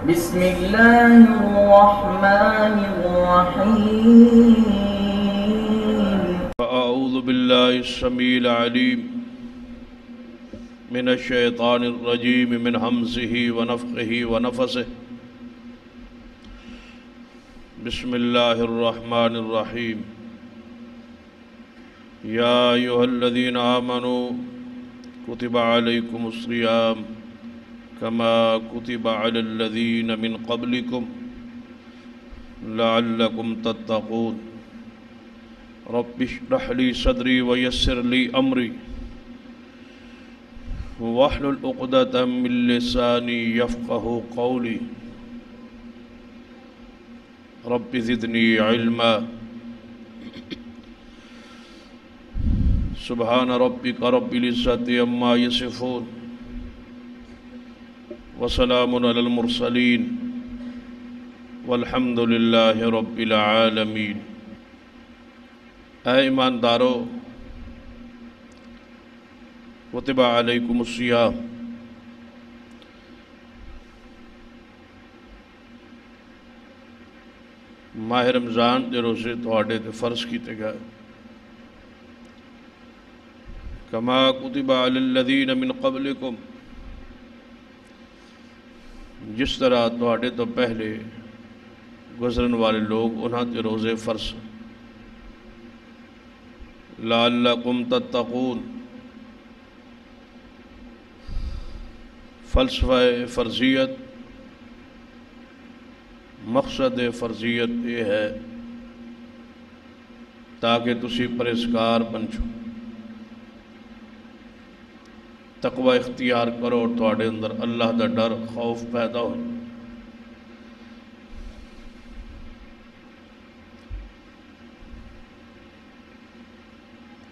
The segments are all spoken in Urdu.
بسم الله الرحمن الرحيم. أعوذ بالله السميع العليم من الشيطان الرجيم من همزه ونفخه ونفثه. بسم الله الرحمن الرحيم. يا أيها الذين آمنوا كتب عليكم الصيام كما كتب على الذين من قبلكم لعلكم تتقون. رب اشرح لي صدري ويسر لي أمري واحلل عقدة من لساني يفقه قولي. رب زدني علما. سبحان ربك رب العزة عما يصفون وسلام على المرسلين والحمد لله رب العالمين. اے ایماندارو، کتب علیکم الصیام، ماہ رمضان دے روزے تواڈے تے فرض کیتے گئے، کما کتب علی الذین من قبلکم، جس طرح تواڈے تو پہلے گزرن والے لوگ انہاں تے روزے فرض، لعلکم تتقون. فلسفہ فرضیت، مقصد فرضیت یہ ہے تاکہ تسی پرہیزگار بن جاؤ، تقوی اختیار کرو اور تواڈے اندر اللہ دا ڈر خوف پیدا ہو.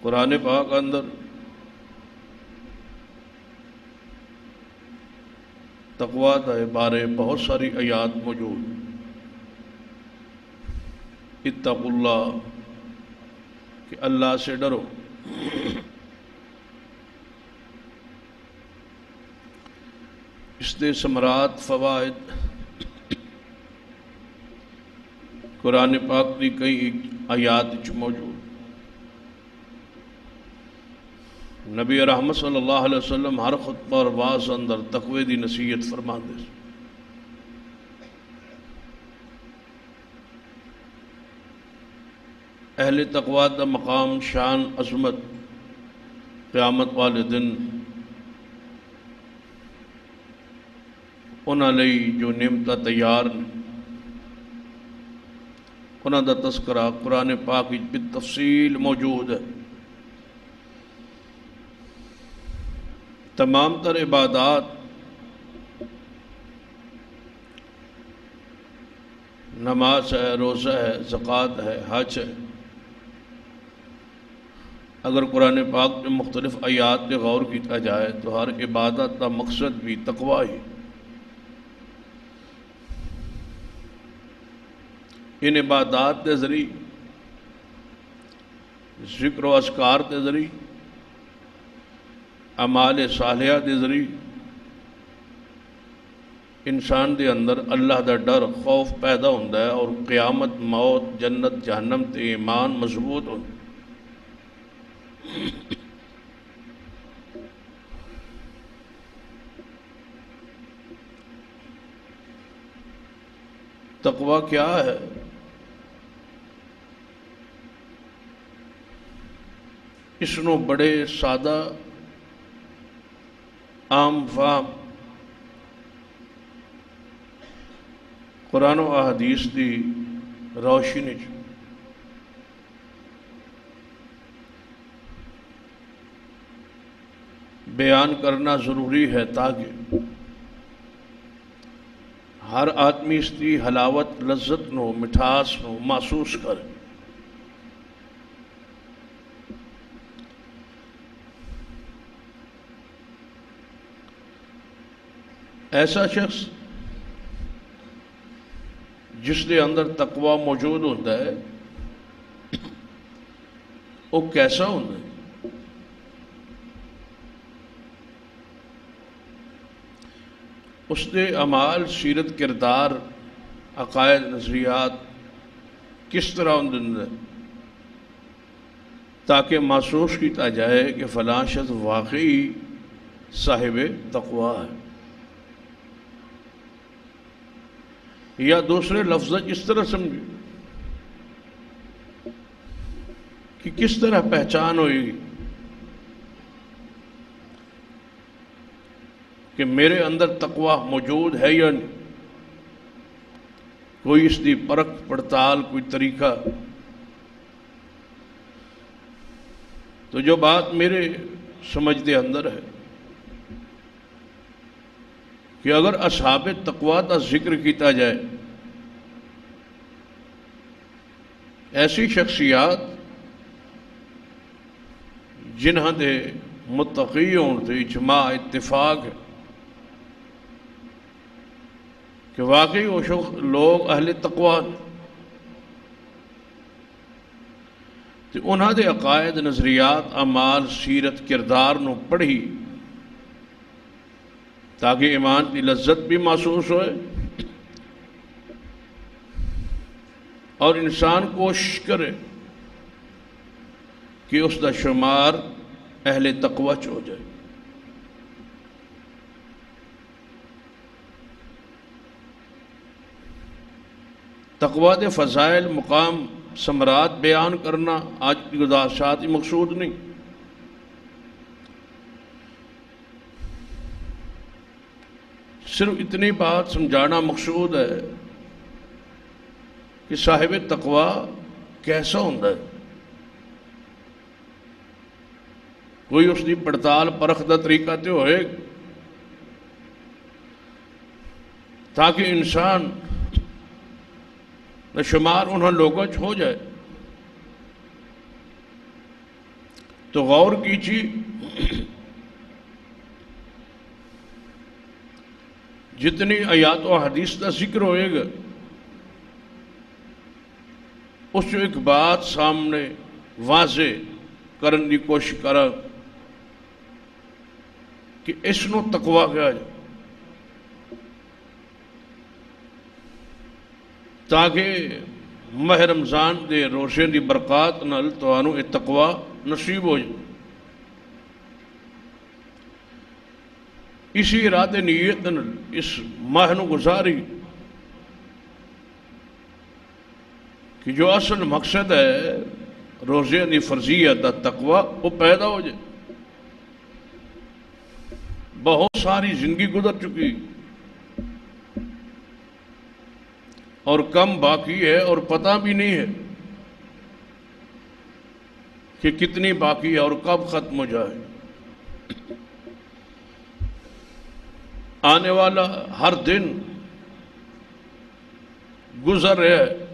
قرآن پاک اندر تقوی دے بارے بہت ساری آیات موجود. اتقوا اللہ، کہ اللہ سے ڈرو. اس دے ثمرات، فوائد قرآن پاک دی کئی آیات وچ موجود. نبی رحمت صلی اللہ علیہ وسلم ہر خطبہ اور واعظ اندر تقوی دی نصیحت فرماندے. اہل تقوی دا مقام، شان، عظمت قیامت والے دن انہاں لئی جو نعمتاں تیار نے، انہاں دا تذکرہ قرآن پاک وچ بالتفصیل موجود ہے. تمام تر عبادات نماز ہے، روزہ ہے، زکوٰۃ ہے، حج ہے، اگر قرآن پاک میں مختلف آیات پہ غور کیا جائے تو ہر عبادت کا مقصد بھی تقوی ہی. ان عبادات کے ذریعے، ذکر و اذکار کے ذریعے، اعمال صالحہ کے ذریعے انسان دے اندر اللہ دا ڈر خوف پیدا ہوتا ہے اور قیامت، موت، جنت، جہنم تے ایمان مضبوط ہوتا ہے. تقوی کیا ہے؟ اس نو بڑے سادہ، عام فہم قرآن و احادیث دی روشنی بیان کرنا ضروری ہے تاکہ ہر آدمی اس کی حلاوت، لذت نو، مٹھاس نو محسوس کرے. ایسا شخص جس کے اندر تقوی موجود ہوتا ہے وہ کیسا ہوتا ہے؟ اس نے اعمال سیرت کردار عقائد نظریات کس طرح اندر تاکہ محسوس کیا جائے کہ فلاں شخص واقعی صاحب تقوی ہے. یا دوسرے لفظ اس طرح سمجھے کہ کس طرح پہچان ہوئی کہ میرے اندر تقوی موجود ہے یا نہیں. کوئی اس کی پرکھ پڑتال کوئی طریقہ. تو جو بات میرے سمجھ دے اندر ہے کہ اگر اصحاب تقوی کا ذکر کیتا جائے، ایسی شخصیات جنہاں دے متقی ہون تے اجماع اتفاق ہے کہ واقعی وہ لوگ اہل تقوی ہیں، تو انہاں دے عقائد نظریات اعمال سیرت کردار نو پڑھی تاکہ ایمان کی لذت بھی محسوس ہوئے اور انسان کوشش کرے کہ اس کا شمار اہل تقوی چ ہو جائے. تقوی دے فضائل مقام ثمرات بیان کرنا آج کی گزارشات ہی مقصود نہیں. صرف اتنی بات سمجھانا مقصود ہے کہ صاحب تقوی کیسا ہوتا ہے. کوئی اس کی پڑتال پرکھ کا طریقہ تو ہوئے تاکہ انسان شمار انہوں لوگوں چ ہو جائے. تو غور کیجیے جتنی آیات و حدیث کا ذکر ہوئے گا اس جو ایک بات سامنے واضح کرنے کی کوشش کرا کہ اس نو تقوی کہا جائے تاکہ ماہ رمضان دے روزے دی برکات نال تانوں یہ تقوی نصیب ہو جائے. اسی ارادے نیت نال اس ماہ نو گزاری کہ جو اصل مقصد ہے روزے دی فرضیت دا تقوی وہ پیدا ہو جائے. بہت ساری زندگی گزر چکی اور کم باقی ہے اور پتہ بھی نہیں ہے کہ کتنی باقی ہے اور کب ختم ہو جائے. آنے والا ہر دن گزر رہا ہے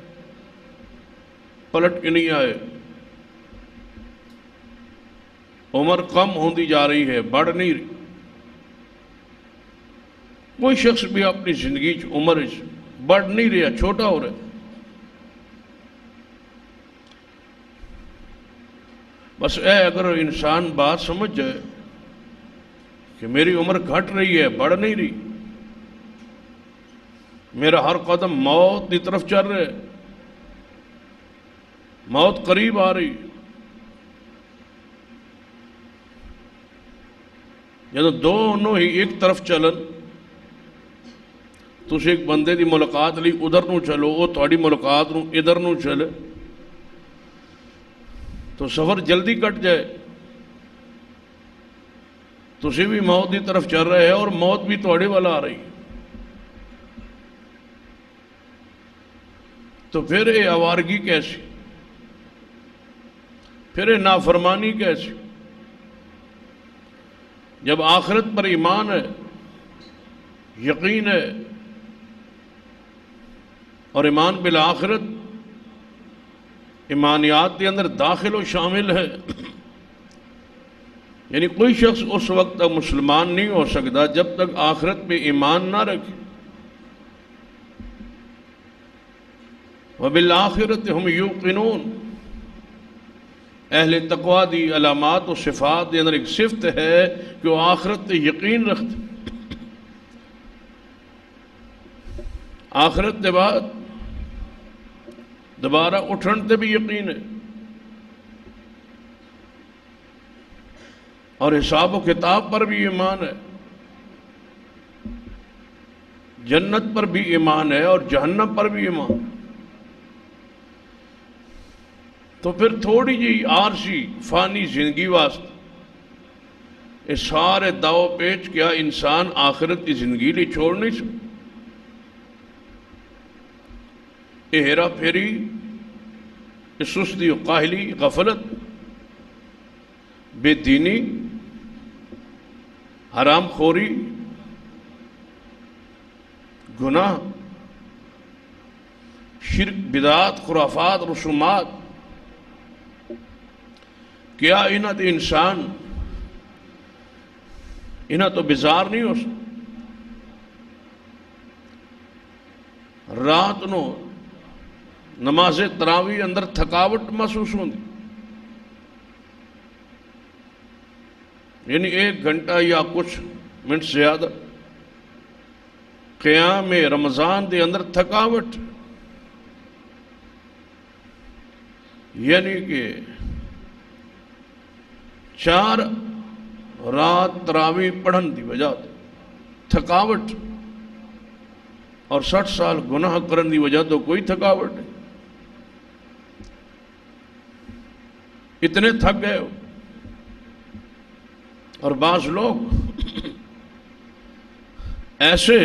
پلٹ کے نہیں آئے. عمر کم ہوتی جا رہی ہے بڑھ نہیں رہی. کوئی شخص بھی اپنی زندگی عمر بڑھ نہیں رہا چھوٹا ہو رہا. بس اگر انسان بات سمجھ جائے کہ میری عمر گھٹ رہی ہے بڑھ نہیں رہی، میرا ہر قدم موت کی طرف چل رہا ہے، موت قریب آ رہی. جب دونوں ہی ایک طرف چلن تو ایک بندے دی ملاقات لی ادھر نو چلو وہ تھوڑی ملاقات نو ادھر نو چلے تو سفر جلدی کٹ جائے. تسی بھی موت کی طرف چل رہے ہیں اور موت بھی تھوڑے والا آ رہی. تو پھر یہ آوارگی کیسی، پھر یہ نافرمانی کیسی؟ جب آخرت پر ایمان ہے، یقین ہے، اور ایمان بالآخرت ایمانیات کے اندر داخل و شامل ہے، یعنی کوئی شخص اس وقت تک مسلمان نہیں ہو سکتا جب تک آخرت پہ ایمان نہ رکھے. وَبِالْآخِرَةِ هُمْ يُوقِنُونَ. اہل تقوی دی علامات و صفات دے اندر ایک صفت ہے کہ وہ آخرت تے یقین رکھتے. آخرت دے بعد دوبارہ اٹھن تے بھی یقین ہے، اور حساب و کتاب پر بھی ایمان ہے، جنت پر بھی ایمان ہے اور جہنم پر بھی ایمان ہے۔ تو پھر تھوڑی جی عارضی فانی زندگی واسطے یہ سارے داؤ پیچ کیا انسان آخرت کی زندگی لی چھوڑ نہیں سکتا۔ یہ ہیرا پھیری، یہ سستی و کاہلی، غفلت، بے دینی، حرام خوری، گناہ، شرک، بدعات، خرافات، رسومات، کیا انہاں تے انسان انہاں تو بیزار نہیں ہو سکتا۔ رات نو نماز تراویح اندر تھکاوٹ محسوس ہوندی، یعنی 1 گھنٹہ یا کچھ منٹ زیادہ قیام رمضان دے اندر تھکاوٹ، یعنی کہ 4 رات تراویح پڑھن دی وجہ تھکاوٹ، اور 60 سال گناہ کرن دی وجہ تو کوئی تھکاوٹ نہیں، اتنے تھک گئے ہو۔ اور بعض لوگ ایسے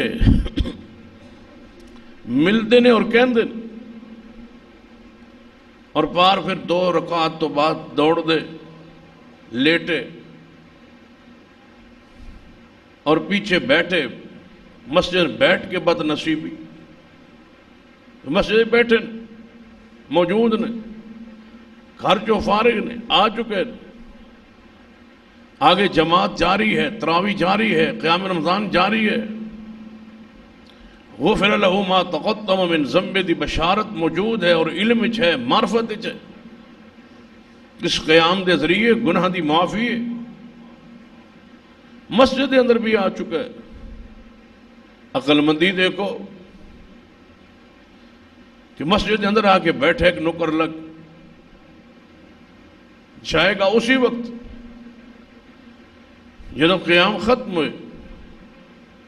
ملتے نے اور کہندے نے، اور پار پھر 2 رکعت تو بعد دوڑ دے لیٹے اور پیچھے بیٹھے، مسجد بیٹھ کے بد نصیبی، مسجد بیٹھے موجود نے، گھر جو فارغ نے آ چکے، آگے جماعت جاری ہے، تراویح جاری ہے، قیام رمضان جاری ہے، غفر لہ ما تقدم من ذنب دی بشارت موجود ہے، اور علم ہے، معرفت ہے، اس قیام دے ذریعے گناہ دی معافی ہے، مسجد اندر بھی آ چکا ہے۔ عقل مندی دیکھو کہ مسجد اندر آ کے بیٹھے ایک نکر لگ جائے گا اسی وقت جب قیام ختم ہوئے،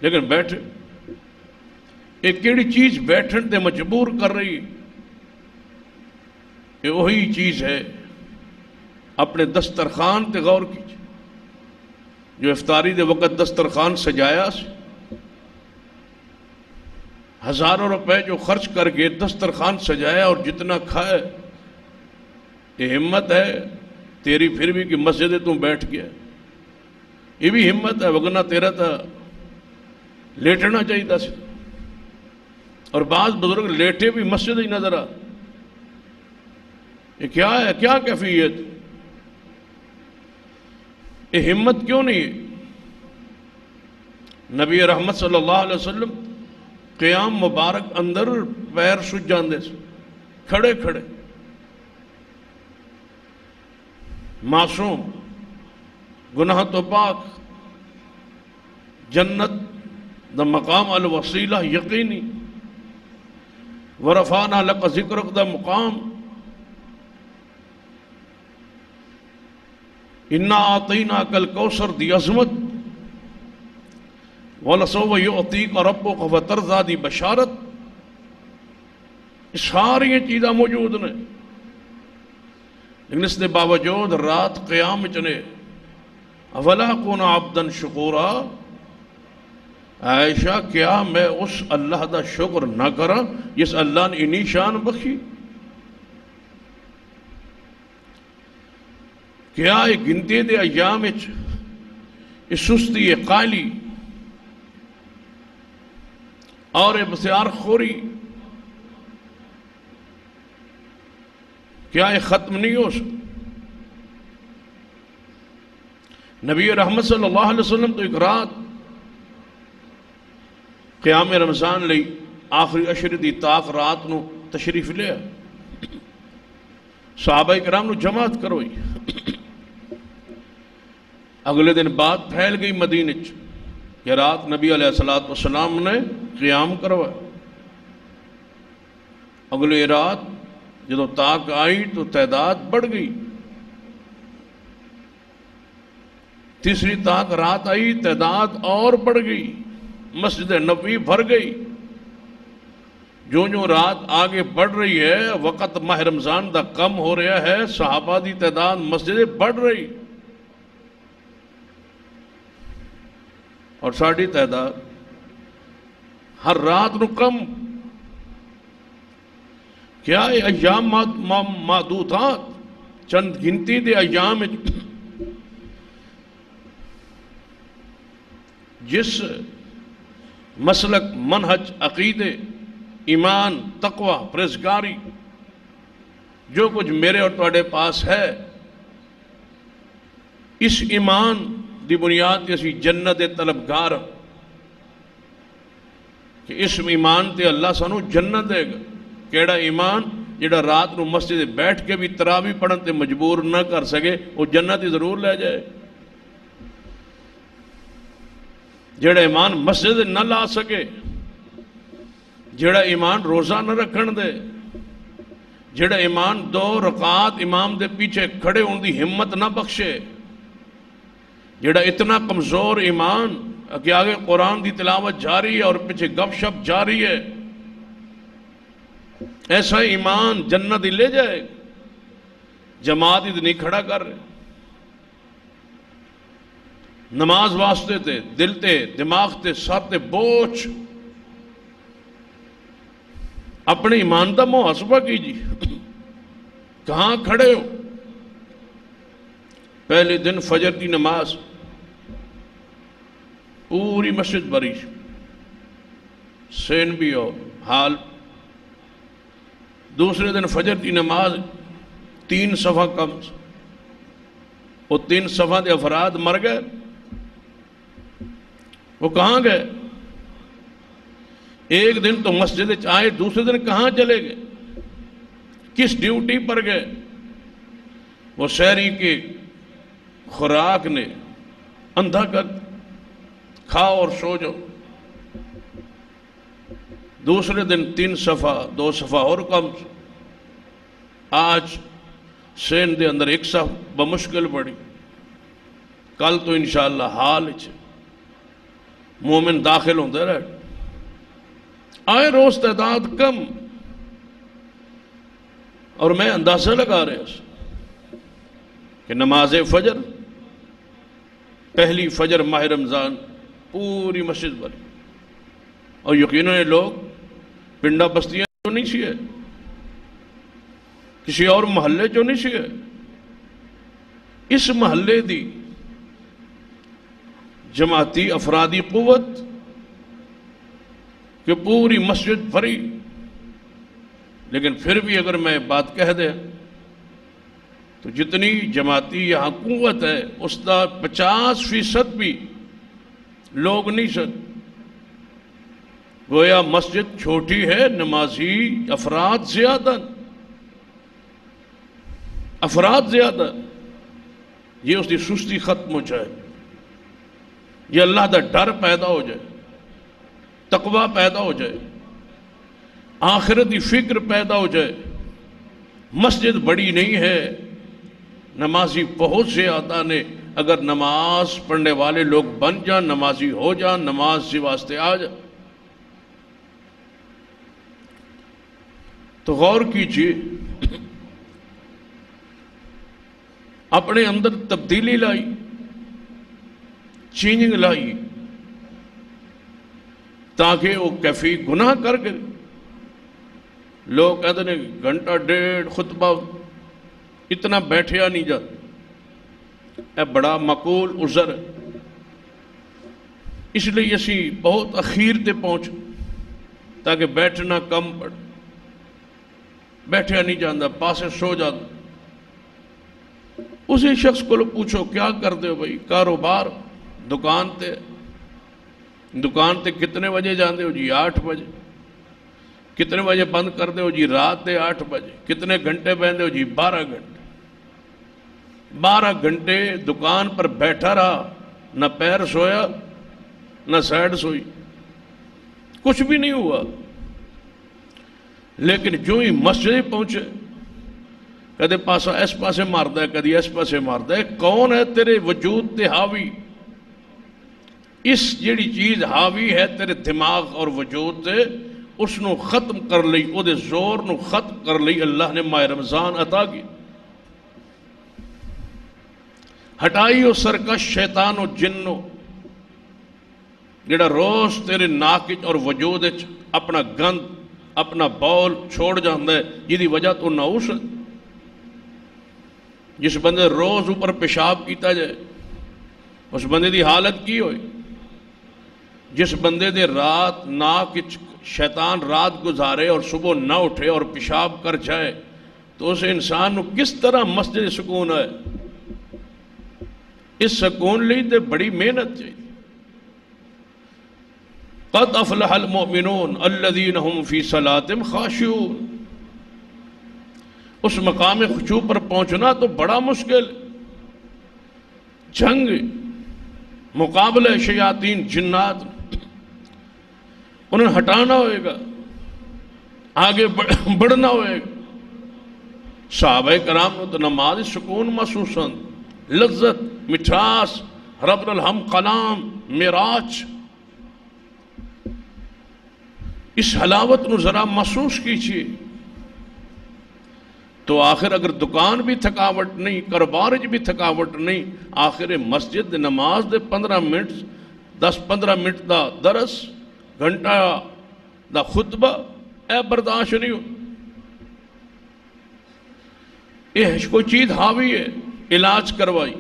لیکن بیٹھے ایک کیڑی چیز بیٹھن تے مجبور کر رہی، یہ وہی چیز ہے اپنے دسترخوان تے غور کیجئے، جو افطاری دے وقت دسترخوان سجایا سے، ہزاروں روپے جو خرچ کر کے دسترخوان سجایا اور جتنا کھائے، یہ ہمت ہے تیری پھر بھی کہ مسجد تم بیٹھ گیا، یہ بھی ہمت ہے، وگرنہ تیرا تھا لیٹنا چاہیے تھا۔ اور بعض بزرگ لیٹے بھی مسجد ہی نظر آ، یہ کیا ہے، کیا کیفیت، یہ ہمت کیوں نہیں ہے؟ نبی رحمت صلی اللہ علیہ وسلم قیام مبارک اندر پیر سج جاندے سے، کھڑے کھڑے، معصوم، گناہ تو پاک، جنت دا مقام الوسیلہ یقینی، ورفعنا لک ذکرک دا مقام، انا اعطیناک الکوثر دی عظمت، وَلَسَوْفَ يُعْطِيكَ رَبُّكَ فَتَرْضَىٰ دی بشارت، ساری چیزاں موجود نے، لیکن اس کے باوجود رات قیام چنے افلا اکون عبدا شکورا، عائشہ کیا میں اس اللہ دا شکر نہ کراں جس اللہ نے انی شان بخشی؟ کیا یہ گنتی دے ایام یہ سستی، یہ قائلی اور یہ بسیار خوری کیا یہ ختم نہیں ہو سکتا؟ نبی رحمت صلی اللہ علیہ وسلم تو ایک رات قیام رمضان لئی آخری عشر دی طاق رات نو تشریف لیا، صحابہ کرام نو جماعت کروئی، اگلے دن بات پھیل گئی مدینہ کہ رات نبی علیہ السلام نے قیام کروا، اگلی رات جدو تاک آئی تو تعداد بڑھ گئی، تیسری تاک رات آئی تعداد اور بڑھ گئی، مسجد نبوی بھر گئی۔ جو جو رات آگے بڑھ رہی ہے، وقت ماہ رمضان دا کم ہو رہا ہے، صحابہ دی تعداد مسجد بڑھ رہی اور ساڑھی تعداد ہر رات نو کم۔ کیا یہ ایام معدودات، چند گنتی دے ایام جس مسلک، منہج، عقیدے، ایمان، تقوی، پرہیزگاری جو کچھ میرے اور تواڈے پاس ہے، اس ایمان دی بنیاد تے اسی جنت دے طلبگار کہ اس ایمان تے اللہ سانو جنت دے گا۔ کیڑا ایمان؟ جڑا رات نو مسجد بیٹھ کے بھی تراویح پڑھن تے مجبور نہ کر سکے، وہ جنت ہی ضرور لے جائے۔ جڑا ایمان مسجد نہ لا سکے، جڑا ایمان روزہ نہ رکھن دے، جڑا ایمان 2 رکعات امام دے پیچھے کھڑے ہون دی ہمت نہ بخشے، جڑا اتنا کمزور ایمان کہ آگے قرآن دی تلاوت جاری ہے اور پیچھے گپ شپ جاری ہے، ایسا ایمان جنت ہی لے جائے، جماعت ہی نہیں کھڑا کر رہے۔ نماز واسطے تے دل تے دماغ تے سر تے بوجھ، اپنے ایمان دا محاسبہ کیجیے، کہاں کھڑے ہو؟ پہلے دن فجر کی نماز پوری مسجد بھری، سین بھی ہو حال۔ دوسرے دن فجر کی نماز 3 صفحہ کم، وہ 3 صفحہ دے افراد مر گئے، وہ کہاں گئے؟ ایک دن تو مسجد آئے، دوسرے دن کہاں چلے گئے؟ کس ڈیوٹی پر گئے؟ وہ شہری کے خوراک نے اندھا کر، کھاؤ اور سو جاؤ۔ دوسرے دن 3 صفحہ، 2 صفحہ اور کم۔ آج سین دے اندر 1 صفحہ بمشکل پڑی، کل تو انشاءاللہ حال مومن داخل ہوندے رہے۔ آئے روز تعداد کم، اور میں اندازہ لگا رہا ہوں کہ نماز فجر، پہلی فجر ماہ رمضان پوری مسجد بھری، اور یقیناً یہ لوگ پنڈا بستیاں جو نہیں سی ہے، کسی اور محلے جو نہیں سی ہے، اس محلے دی جماعتی افرادی قوت کہ پوری مسجد بھری۔ لیکن پھر بھی اگر میں بات کہہ دیں تو جتنی جماعتی یہاں قوت ہے اس کا 50% بھی لوگ نہیں سن۔ گویا مسجد چھوٹی ہے، نمازی افراد زیادہ، یہ اس کی سستی ختم ہو جائے، یہ اللہ دا ڈر پیدا ہو جائے، تقوی پیدا ہو جائے، آخرت کی فکر پیدا ہو جائے۔ مسجد بڑی نہیں ہے، نمازی بہت زیادہ نے، اگر نماز پڑھنے والے لوگ بن جائیں، نمازی ہو جائیں، نماز سے واسطے آ جائیں، تو غور کیجئے، اپنے اندر تبدیلی لائی، چینجنگ لائی، تاکہ وہ کیفی گناہ کر کے لوگ کہتے ہیں گھنٹہ ڈیڑھ خطبہ اتنا بیٹھیا نہیں جاتا، اے بڑا معقول عذر ہے۔ اس لیے اسی بہت اخیر تے پہنچ تاکہ بیٹھنا کم پڑ، بیٹھیا نہیں جاتا، پاسے سو جاتا۔ اسی شخص کو پوچھو کیا کر دے ہو بھائی؟ کاروبار، دکان تے کتنے بجے جاندے ہو جی؟ 8 بجے۔ کتنے بجے بند کر دے ہو جی؟ رات دے 8 بجے۔ کتنے گھنٹے بہندے ہو جی؟ 12 گھنٹے۔ 12 گھنٹے دکان پر بیٹھا رہا، نہ پیر سویا نہ سائڈ سوئی، کچھ بھی نہیں ہوا۔ لیکن جو ہی مسجد پہنچے کدے پاسا اس پاسے ماردا ہے کدی اس پاسے ماردا ہے. کون ہے تیرے وجود تے حاوی؟ اس جیڑی چیز حاوی ہے تیرے دماغ اور وجود تے اس نو ختم کر لئی، او دے زور نو ختم کر لئی اللہ نے ماہ رمضان عطا کی. ہٹائی او سرکش شیطان و جنو جڑا روز تیرے ناکچ اور وجود اپنا گند اپنا بول چھوڑ جاندہ ہے، جی وجہ تو ناؤس ہے. جس بندے روز اوپر پیشاب کیتا جائے اس بندے دی حالت کی ہوئی؟ جس بندے دے رات ناک شیطان رات گزارے اور صبح نہ اٹھے اور پیشاب کر جائے تو اس انسان نو کس طرح مسجد سکون ہے؟ اس سکون لئی تے بڑی محنت چاہیے. قد افلح المؤمنون الذین هم فی صلاتهم خاشعون. اس مقام خشوع پر پہنچنا تو بڑا مشکل. جنگ مقابلہ شیاطین جنات انہیں ہٹانا ہوئے گا، آگے بڑھنا ہوئے گا. صحابہ کرام نے تو نماز سکون محسوس، لذت، مٹھاس، رب الہم کلام معراج، اس حلاوت نو ذرا محسوس کیجئے. تو آخر اگر دکان بھی تھکاوٹ نہیں، کاروبار بھی تھکاوٹ نہیں، آخر مسجد نماز دے 15 منٹ 10-15 منٹ دا درس، گھنٹہ دا خطبہ اے برداشت نہیں ہو. یہ کوئی چیز حاوی ہے، علاج کروائی،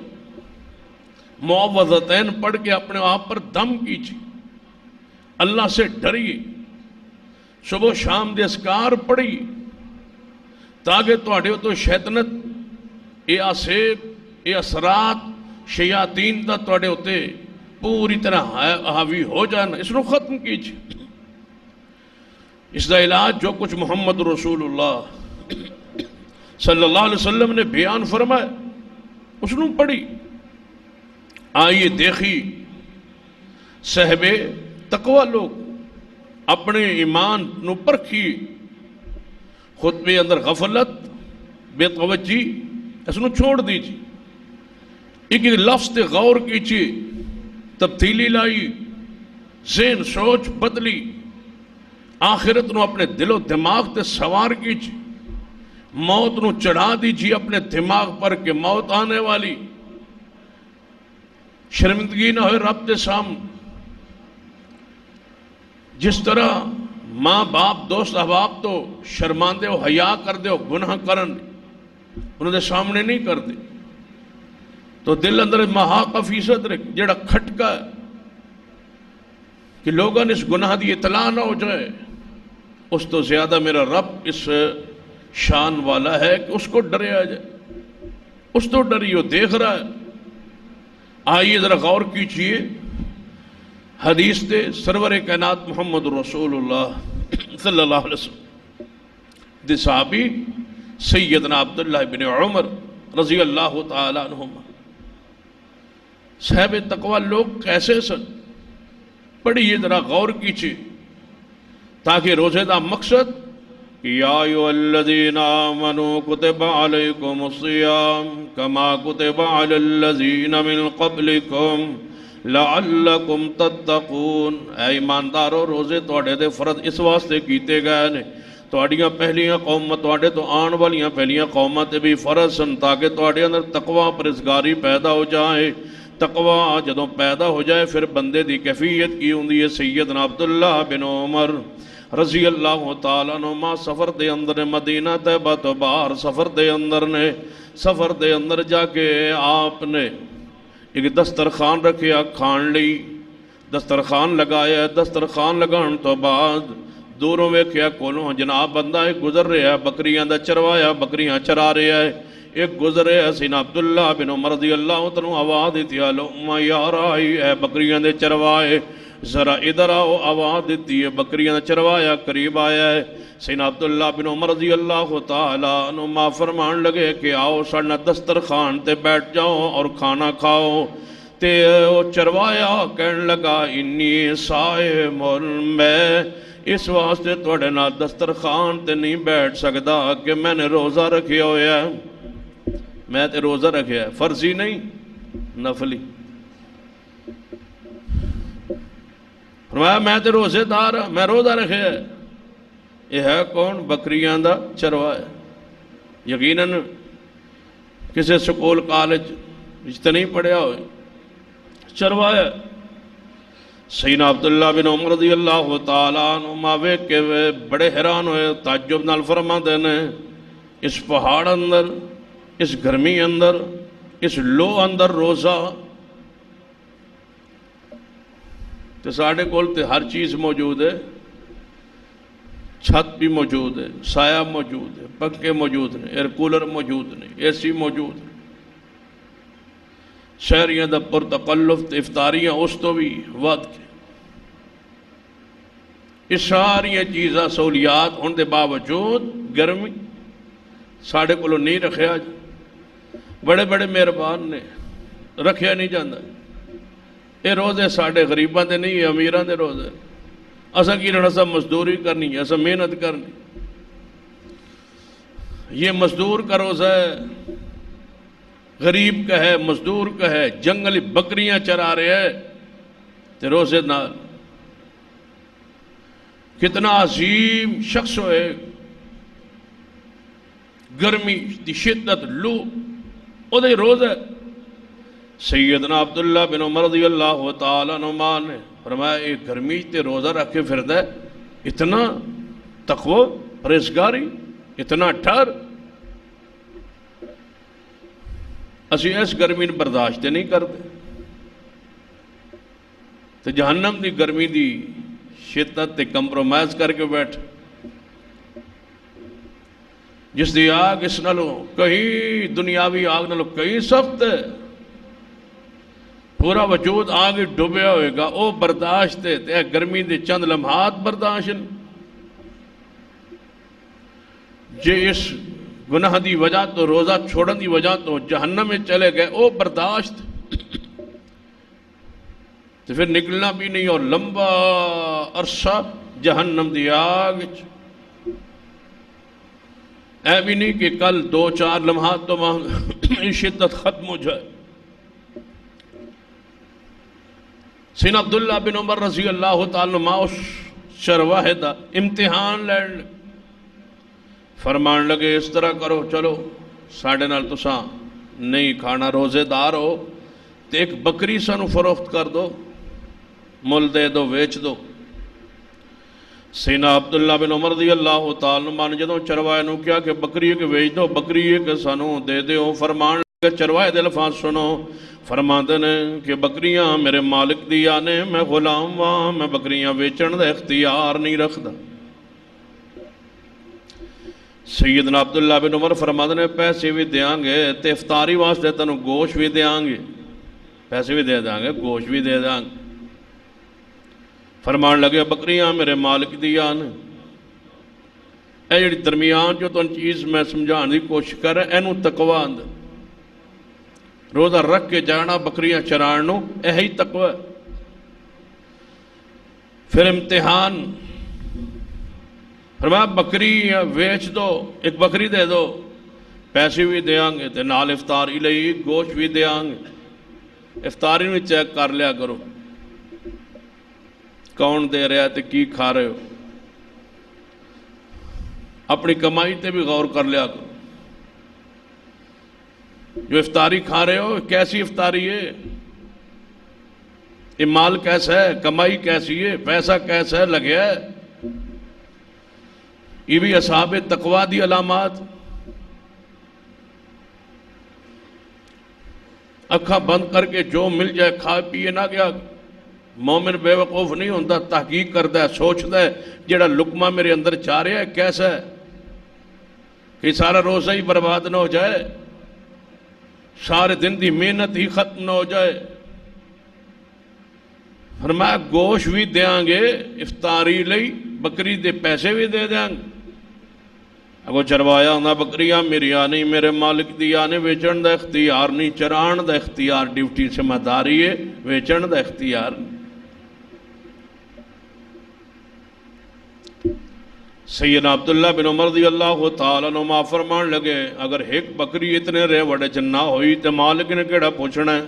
معوذتین پڑھ کے اپنے آپ پر دم کیجیے، اللہ سے ڈریے، صبح شام دے اذکار پڑھی تاکہ تواڈے تو شیطنت اے آسیب اے اثرات شیاطین دا تواڈے ہوتے پوری طرح حاوی ہو جانا. اس کو ختم کیجیے. اس دا علاج جو کچھ محمد رسول اللہ صلی اللہ علیہ وسلم نے بیان فرمایا اس نے پڑھی. آئیے دیکھی صاحب تقوی لوگ اپنے ایمان نو پرکھی، خطبے اندر غفلت بے توجہی اس نو چھوڑ دیجیے. ایک لفظ تے غور کیجیے، تبدیلی لائی، ذہن سوچ بدلی، آخرت نو اپنے دل و دماغ تے سوار کیجیے. موت نو چڑھا دیجیے اپنے دماغ پر کہ موت آنے والی، شرمندگی نہ ہوئے رب دے سامنے. جس طرح ماں باپ دوست احباب تو شرماندے ہو، حیا کر دے ہو، گناہ کرن انہوں نے سامنے نہیں کر دے تو دل اندر محاق فیصد رکھ جڑا کھٹکا ہے کہ لوگوں نے اس گناہ دی اطلاع نہ ہو جائے، اس تو زیادہ میرا رب اس شان والا ہے کہ اس کو ڈرے آ جائے. اس تو ڈری ہو، دیکھ رہا ہے. آئیے ذرا غور کیجئے حدیث دے سرور کائنات محمد رسول اللہ صلی اللہ علیہ وسلم دے صحابی سیدنا عبداللہ بن عمر رضی اللہ تعالیٰ عنہما. صاحب تقوی لوگ کیسے سن؟ پڑھیے ذرا غور کیجئے تاکہ روزے دا مقصد یا ایھا الذین آمنوا کتب علیکم الصیام کما کتب علی الذین من قبلکم لعلکم تتقون. اے ایماندارو، روزے تواڈے دے فرض اس واسطے کیتے گئے نے تواڈیاں پہلیاں قوماں تواڈے تو آن والیاں پہلیاں قوماں تے بھی فرض سن تاکہ تواڈے اندر تقوی پرہیزگاری پیدا ہو جائے. تقوی جدوں پیدا ہو جائے پھر بندے دی کیفیت کی ہوندی ہے. سیدنا عبداللہ بن عمر رضی اللہ تعالیٰ عنہما سفر دے اندر مدینہ طیبہ تو باہر سفر دے اندر جا کے آپ نے ایک دسترخوان رکھیا کھان لئی. دسترخوان لگایا، دسترخوان لگان تو بعد دوروں ویکھیا کولوں جناب بندہ ایک گزر رہا ہے، بکریاں دا چروایا، بکریاں چرا رہا ہے. ایک گزرے سیدنا عبداللہ بن عمر رضی اللہ عنہ آواز دیتی ہے لؤما یا رائی، اے بکریاں دے چروائے ذرا ادھر آؤ. آواز دیتی ہے، بکریاں دے چروایا قریب آیا ہے. سیدنا عبداللہ بن عمر رضی اللہ تعالیٰ عنہ فرمان لگے کہ آؤ ساڈا دسترخوان تے بیٹھ جاؤ اور کھانا کھاؤ. تے وہ چروایا کہن لگا انی صائم، میں اس واسطے تواڈے نال دسترخوان تے نہیں بیٹھ سکدا کہ میں نے روزہ رکھیا ہویا ہے، میں تے روزہ رکھیا ہے، فرضی نہیں نفلی۔ فرمایا میں تے روزے دار ہاں، میں روزہ رکھیا ہے۔ یہ ہے کون؟ بکریاں دا چروایا۔ یقیناً کسی سکول کالج تے نہیں پڑھیا ہوئے، چروایا۔ سیدنا عبداللہ بن عمر رضی اللہ تعالیٰ عنہ ویکھ کے بڑے حیران ہوئے، تعجب نال فرماندے نے اس پہاڑ اندر، اس گرمی اندر، اس لو اندر روزہ، تے ساڈے کول تے ہر چیز موجود ہے، چھت بھی موجود ہے، سایہ موجود ہے، پنکھے موجود ہیں، ایئر کولر موجود نے، اے سی موجود ہے، شہریاں دا پرتکلف تے افطاریاں اس تو بھی ود کے، اس ساریاں چیزاں سہولیات ہونے دے باوجود گرمی ساڑھے کولو نہیں رکھیا جی، بڑے بڑے مہربان نے، رکھیا نہیں جاندہ۔ یہ روزے ساڑھے غریباں دے نہیں، امیراں دے روزے، اسا کی رہنا سا مزدوری کرنی ہے، اسا محنت کرنی، یہ مزدور کا روزہ ہے، غریب کا ہے، مزدور کا ہے، جنگلی بکریاں چرا رہے ہیں تے روزے نال۔ کتنا عظیم شخص ہوئے، گرمی دی شدت لو او دے روزہ۔ سیدنا عبداللہ بن عمر رضی اللہ تعالیٰ عنہ نے فرمایا یہ گرمی تے روزہ رکھ کے پھردا ہے، اتنا تقوی پرہیزگاری، اتنا ڈر، اسی اس گرمی نے برداشت نہیں کرتے، تو جہنم دی گرمی دی شدت تے کمپرومائز کر کے بیٹھ، جس دی آگ اس نالو کہیں دنیاوی آگ نالو کہیں سخت ہے، پورا وجود آگ ڈوبیا ہوئے گا، او برداشت ہے تے گرمی دے چند لمحات برداشت ہیں۔ جے اس گناہ دی وجہ تو روزہ چھوڑن دی وجہ تو جہنم میں چلے گئے، او برداشت تو پھر نکلنا بھی نہیں، اور لمبا عرصہ جہنم دی آگ، اے بھی نہیں کہ کل دو چار لمحات تو شدت ختم ہو جائے۔ سیدنا عبداللہ بن عمر رضی اللہ تعالیٰ عنہ اس چرواہے دا امتحان لین فرمان لگے اس طرح کرو، چلو ساڑھے نال تساں نہیں کھانا، روزے دار ہو، تو ایک بکری سانو فروخت کر دو، مل دے دو، ویچ دو۔ سیدنا عبداللہ بن عمر رضی اللہ تعالیٰ عنہ نے جدوں چرواہے نو کیا کہ بکری کے ویچ دو، بکری کے سانو دے دیو، فرمان لگے چرواہے دے لفظ سنو، فرماندے نے کہ بکریاں میرے مالک دی آنے، میں غلام ہاں، میں بکریاں ویچن دا اختیار نہیں رکھدا۔ سیدنا عبداللہ بن عمر فرماندے نے پیسے بھی دیاں گے تے افطاری واسطے تنوں گوشت بھی دیاں گے، پیسے بھی دے دیاں گے، گوشت بھی دے دیاں گے۔ فرمان لگے بکریاں میرے مالک دی آنے، اے جڑی درمیان جو تن چیز میں سمجھان دی کوشش کر رہے اینو تقوی اندر، روزہ رکھ کے جانا بکریاں چرانو، ہی تقوی۔ پھر امتحان، فرمایا بکری ویچ دو، ایک بکری دے دو، پیسے بھی دیاں گے تے نال افطاری لئی گوشت بھی دیاں گے۔ افطاری میں چیک کر لیا کرو کون دے رہا ہے تے کی کھا رہے ہو، اپنی کمائی تے بھی غور کر لیا کرو، جو افطاری کھا رہے ہو کیسی افطاری ہے، یہ مال کیسا ہے، کمائی کیسی ہے، پیسہ کیسا ہے لگیا ہے۔ یہ بھی اصحاب تقوی دی علامات۔ اکھا بند کر کے جو مل جائے کھا پیے نہ گیا، مومن بے وقوف نہیں ہوتا، تحقیق کرتا ہے، سوچتا ہے جڑا لقمہ میرے اندر جا رہا ہے کیسا ہے، کہ سارا روزہ ہی برباد نہ ہو جائے، سارے دن دی محنت ہی ختم نہ ہو جائے۔ فرمایا گوشت بھی دیاں گے افطاری لئی، بکری دے پیسے بھی دے دیاں گے، اگو چروایا ہوں بکریاں میریاں نہیں، میرے مالک دیا نے، ویچن دا اختیار نہیں، چران دا اختیار، ڈیوٹی ذمہ داری ہے، ویچن دا اختیار نہیں۔ سیدنا عبداللہ بن عمر رضی اللہ تعالیٰ عنہ فرمان لگے اگر ایک بکری اتنے رے وڑے چنہ ہوئی تو مالک نے کیڑا پوچھنا ہے؟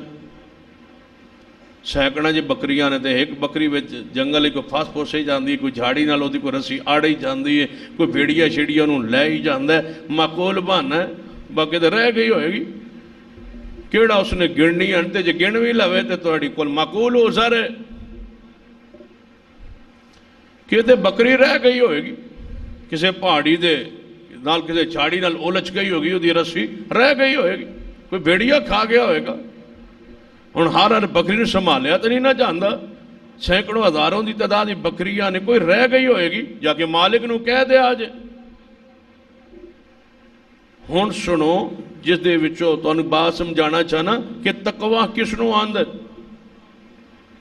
سینکڑا جی بکریاں نے تے ایک بکری وچ جنگل کوئی پھاس پھوسے جاندی، کوئی جھاڑی نال اودی کوئی رسی آڑے ہی جاندی ہے، کوئی بھیڑیا شیڑیا انہوں لے ہی جاندا ہے، معقول بہانا ہے، باقی تے رہ گئی ہوئے گی، کیڑا اس نے گننی انتے جے گن بھی لوے تے تہاڈی کول معقول ہو سارے کہ تے بکری رہ گئی ہوئے گی، کسے پہاڑی دے نال کسے جھاڑی نال اولچ گئی ہوگی، اودی رسی رہ گئی ہوئے گی، کوئی بھیڑیا کھا گیا ہوئے گا۔ ہن ہر بکری نے سنبھالیا تو نہیں نہ جاندا، سینکڑوں ہزاروں دی تعداد دی بکریاں نے کوئی رہ گئی ہوئے گی، جا کے مالک نو کہہ دے آج۔ ہن سنو جس دے وچوں تانوں بات سمجھانا چاہنا کہ تقوی کس نو آندا ہے،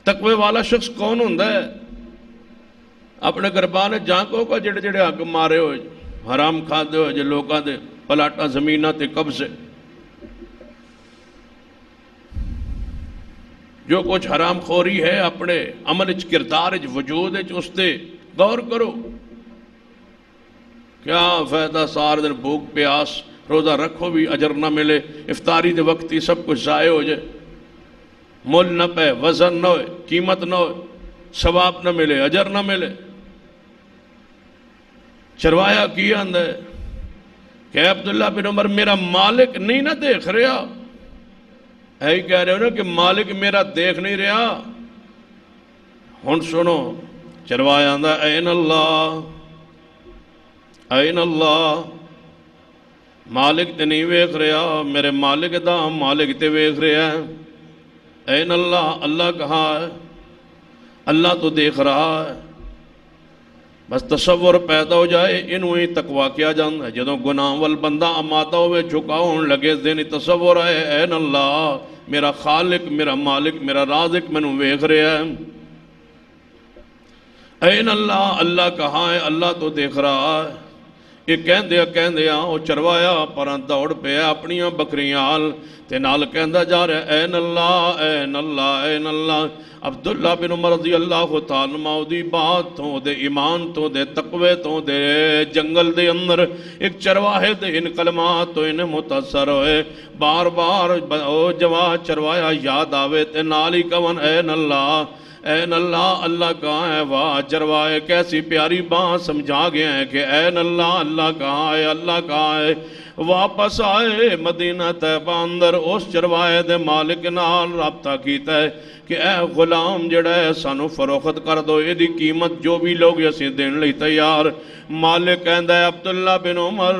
تقوی والا شخص کون ہوندا ہے؟ اپنے گربان جانکو کا جڑے جڑے حق مارے ہوئے، حرام کھاندے ہوئے جے لوکاں دے پلاٹا زمیناں تے قبضے، جو کچھ حرام خوری ہے اپنے عمل کردار وجود اس تے غور کرو۔ کیا فائدہ سار دن بھوک پیاس روزہ رکھو بھی اجر نہ ملے، افطاری دے وقت ہی سب کچھ ضائع ہو جائے، مول نہ پے، وزن نہ ہوئے، قیمت نہ ہوئے، ثواب نہ ملے، اجر نہ ملے۔ چروایا کیا اندر کہ عبداللہ بن عمر میرا مالک نہیں نہ دیکھ رہا، ہے ہی کہہ رہے ہو نا کہ مالک میرا دیکھ نہیں رہا۔ ہن سنو چروایا اندر این اللہ، این اللہ، مالک تے نہیں ویکھ رہا، میرے مالک دا مالک تے ویکھ رہا ہے۔ این اللہ، اللہ کہاں ہے؟ اللہ تو دیکھ رہا ہے۔ بس تصور پیدا ہو جائے انہوں ہی تقوی کیا جاندہ ہے۔ جدوں گناہ وال بندہ اماتا ہوئے جھکاؤں لگے دینی تصور ہے این اللہ، میرا خالق، میرا مالک، میرا رازق منوں ویکھ رہا ہے۔ این اللہ، اللہ کہاں ہے؟ اللہ تو دیکھ رہا ہے۔ یہ کہندیا وہ چروایا پراں دوڑ پہ اپنیاں بکریاں تے نال کہندا جا رہا این اللہ، این اللہ، این اللہ۔ عبداللہ بن عمر رضی اللہ تعالیٰ عنہ دی بات تو دے ایمان تو دے تقوی تو دے جنگل دے اندر ایک چرواہے دے ان کلمات تو انہیں متاثر ہوئے، بار بار جوا چروایا یاد آوے تے نالی کون این اللہ، این اللہ، اللہ کہاں ہے؟ واہ چروائے کیسی پیاری بات سمجھا گیا ہے کہ این اللہ، اللہ کہاں ہے؟ اللہ کہاں ہے؟ واپس آئے مدینہ طیبہ اندر اس چروائے دے مالک نال رابطہ کیتا ہے کہ اے غلام جڑا ہے سانو فروخت کر دو، یہ دی قیمت جو بھی لوگ اسی دین لئی تیار۔ مالک کہندا ہے عبداللہ بن عمر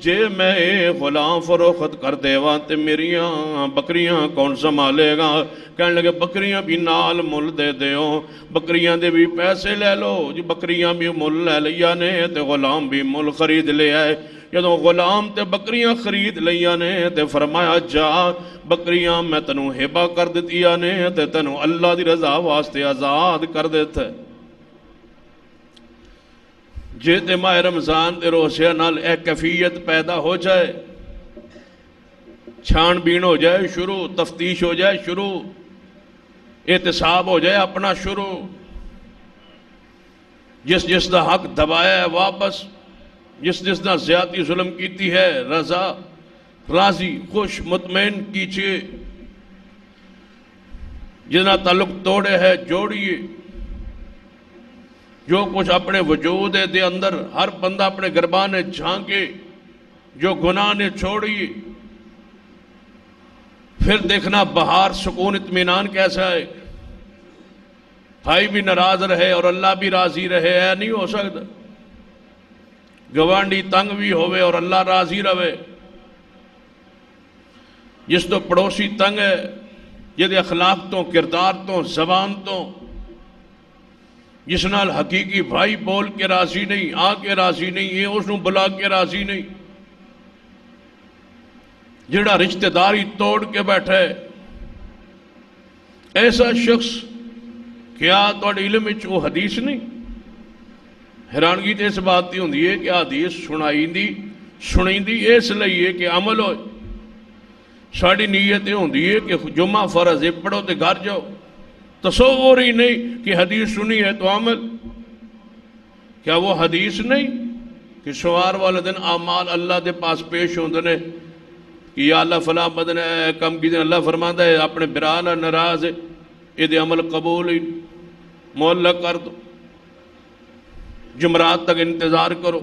جے میں اے غلام فروخت کر دیواں تے میریاں بکریاں کون سنبھالے گا؟ کہنے لگے بکریاں بھی نال مل دے دیو، بکریاں دے بھی پیسے لے لو جی، بکریاں بھی مل لے لیا نے تے غلام بھی مل خرید لے آئے۔ جدوں غلام تے بکریاں خرید لیا نے تے فرمایا جا بکریاں میں تنوں ہبہ کر دیتیا نے تے تنوں اللہ دی رضا واسطے آزاد کر دیتا ہے۔ جے تے ماہ رمضان تے روزے نال ایک کیفیت پیدا ہو جائے، چھان بین ہو جائے شروع، تفتیش ہو جائے شروع، احتساب ہو جائے اپنا شروع، جس جس دا حق دبایا ہے واپس، جس جس نے زیادتی ظلم کیتی ہے رضا، راضی، خوش، مطمئن کیجئے، جتنا تعلق توڑے ہے جوڑیے، جو کچھ اپنے وجود دے اندر ہر بندہ اپنے گربانے جھانکے، جو گناہ نے چھوڑیے، پھر دیکھنا بہار سکون اطمینان کیسا ہے۔ بھائی بھی ناراض رہے اور اللہ بھی راضی رہے، ہے نہیں ہو سکتا۔ گوانڈی تنگ بھی ہوئے اور اللہ راضی رہے، جس تو پڑوسی تنگ ہے، جدے اخلاق تو، کردار تو، زبان تو، جس نال حقیقی بھائی بول کے راضی نہیں، آ کے راضی نہیں، یہ اس نو بلا کے راضی نہیں، جڑا رشتہ داری توڑ کے بیٹھے، ایسا شخص کیا تواڈے علم وچ وہ حدیث نہیں؟ حیرانگی تے اس بات دی ہوندی ہے کہ حدیث سنائی دی سنیندی اس لیے کہ عمل ہو. ساری نیت یہ ہوندی ہے کہ جمعہ فرض ہے پڑھو تے گھر جاؤ. تصور ہی نہیں کہ حدیث سنی ہے تو عمل. کیا وہ حدیث نہیں کہ سوار والے دن اعمال اللہ دے پاس پیش ہوندے نے کہ یا اللہ فلاں بدن کم کی دن اللہ فرماندا ہے اپنے برا نال ناراض ہے یہ دے عمل قبول ہی معلق کر دو. جمعرات تک انتظار کرو.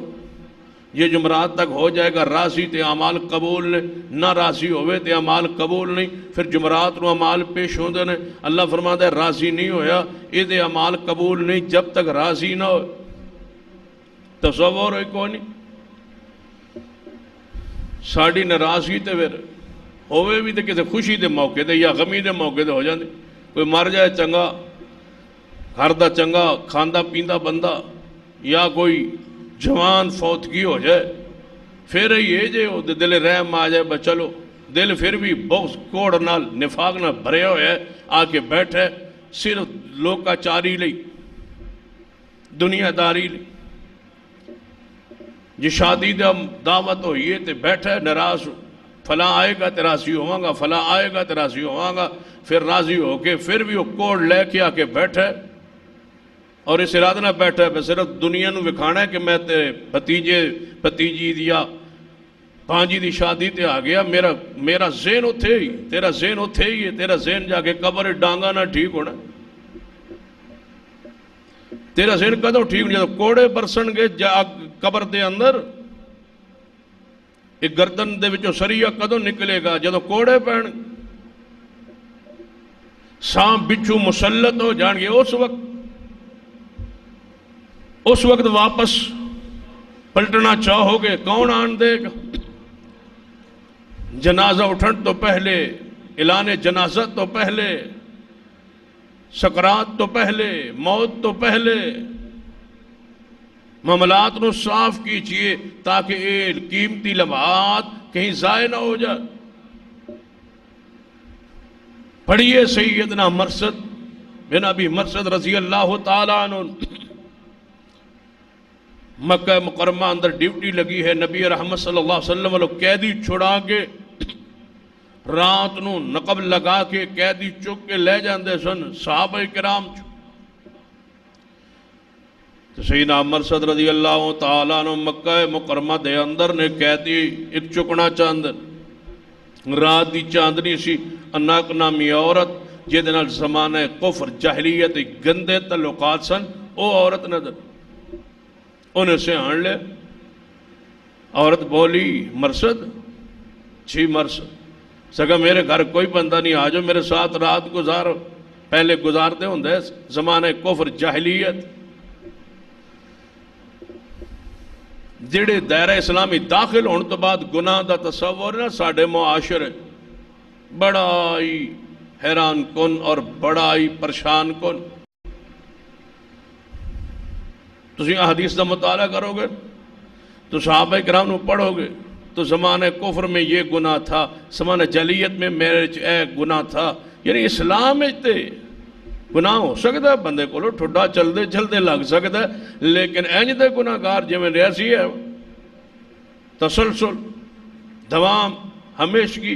یہ جمعرات تک ہو جائے گا راضی تے اعمال قبول نے نہ راضی ہوئے تے اعمال قبول نہیں. پھر جمعرات نو اعمال پیش ہوندے نے اللہ فرماندا ہے راضی نہیں ہویا یہ دے اعمال قبول نہیں جب تک راضی نہ ہو. تصور ہوئی کوئی نہیں. ساڑی ناراضگی تے پھر ہوئے بھی تے کسی خوشی دے موقع دے یا غمی دے موقع دے ہو جاندے. کوئی مر جائے چنگا گھر دا چنگا کھاندا پیندا بندہ یا کوئی جوان فوتگی ہو جائے پھر یہ جے ہو دل رحم آ جائے چلو دل پھر بھی بہت کوڑ نال نفاق نہ بھرے ہوئے آ کے بیٹھے صرف لوکا چاری لئی دنیا داری لئی. جی شادی دا دعوت ہوئی ہے تے بیٹھے ناراض فلاں آئے گا تے راضی ہواں گا فلاں آئے گا تے راضی ہواں گا. پھر راضی ہو کے پھر بھی وہ کوڑ لے کے آ کے بیٹھے اور اس ارادہ نہ بیٹھا ہے صرف دنیا نو وکھانا ہے کہ میں تے بھتیجی دیا پانجی دی شادی تے آ گیا. میرا ذہن اتھے ہی تیرا ذہن اتھے ہی ہے. تیرا ذہن جا کے قبر ڈانگا نہ ٹھیک ہونا. تیرا ذہن کدوں ٹھیک نہیں جب کوڑے برسن گے قبر دے اندر. ایک گردن دے وچوں سریہ کدوں نکلے گا جدوں کوڑے پہن سانپ بچھو مسلط ہو جان گے. اس وقت واپس پلٹنا چاہو گے کون آن دے گا. جنازہ اٹھن تو پہلے اعلان جنازت تو پہلے سکرات تو پہلے موت تو پہلے معاملات نو صاف کیجئے تاکہ یہ قیمتی لمحات کہیں ضائع نہ ہو جائے. پڑھیے سیدنا مرثد بن ابی مرثد رضی اللہ تعالیٰ عنہ. مکہ مکرمہ اندر ڈیوٹی لگی ہے. نبی رحمت صلی اللہ علیہ وسلم والوں قیدی چھڑا کے رات نو نقب لگا کے قیدی چک کے لے جاندے سن صحابہ کرام. تو سیدنا مرثد رضی اللہ تعالیٰ عنہ مکہ مکرمہ دے اندر نے قیدی ایک چکنا چاند رات دی چاندنی سی اناک نامی عورت جہدے نال زمانہ کفر جاہلیت گندے تعلقات سن او عورت نظر انہیں سے آن لے. عورت بولی مرثد جی مرثد سکا میرے گھر کوئی بندہ نہیں آ جاؤ میرے ساتھ رات گزارو. پہلے گزارتے ہوں دے زمانہ کفر جاہلیت جڑے دائرہ اسلامی داخل ہونے تو بعد گناہ دا تصور ہے ساڑھے معاشرے بڑا ہی حیران کن اور بڑا ہی پریشان کن. تسی احادیث دا مطالعہ کرو گے تو صحابہ کرام نو پڑھو گے تو زمانہ کفر میں یہ گناہ تھا زمانہ جاہلیت میں میرے گناہ تھا. یعنی اسلام تے گناہ ہو سکتا ہے بندے کو ٹھڈا چلتے لگ سکتا ہے لیکن اینج دے گناہگار جی میں ریاضی ہے تسلسل دوام ہمیشگی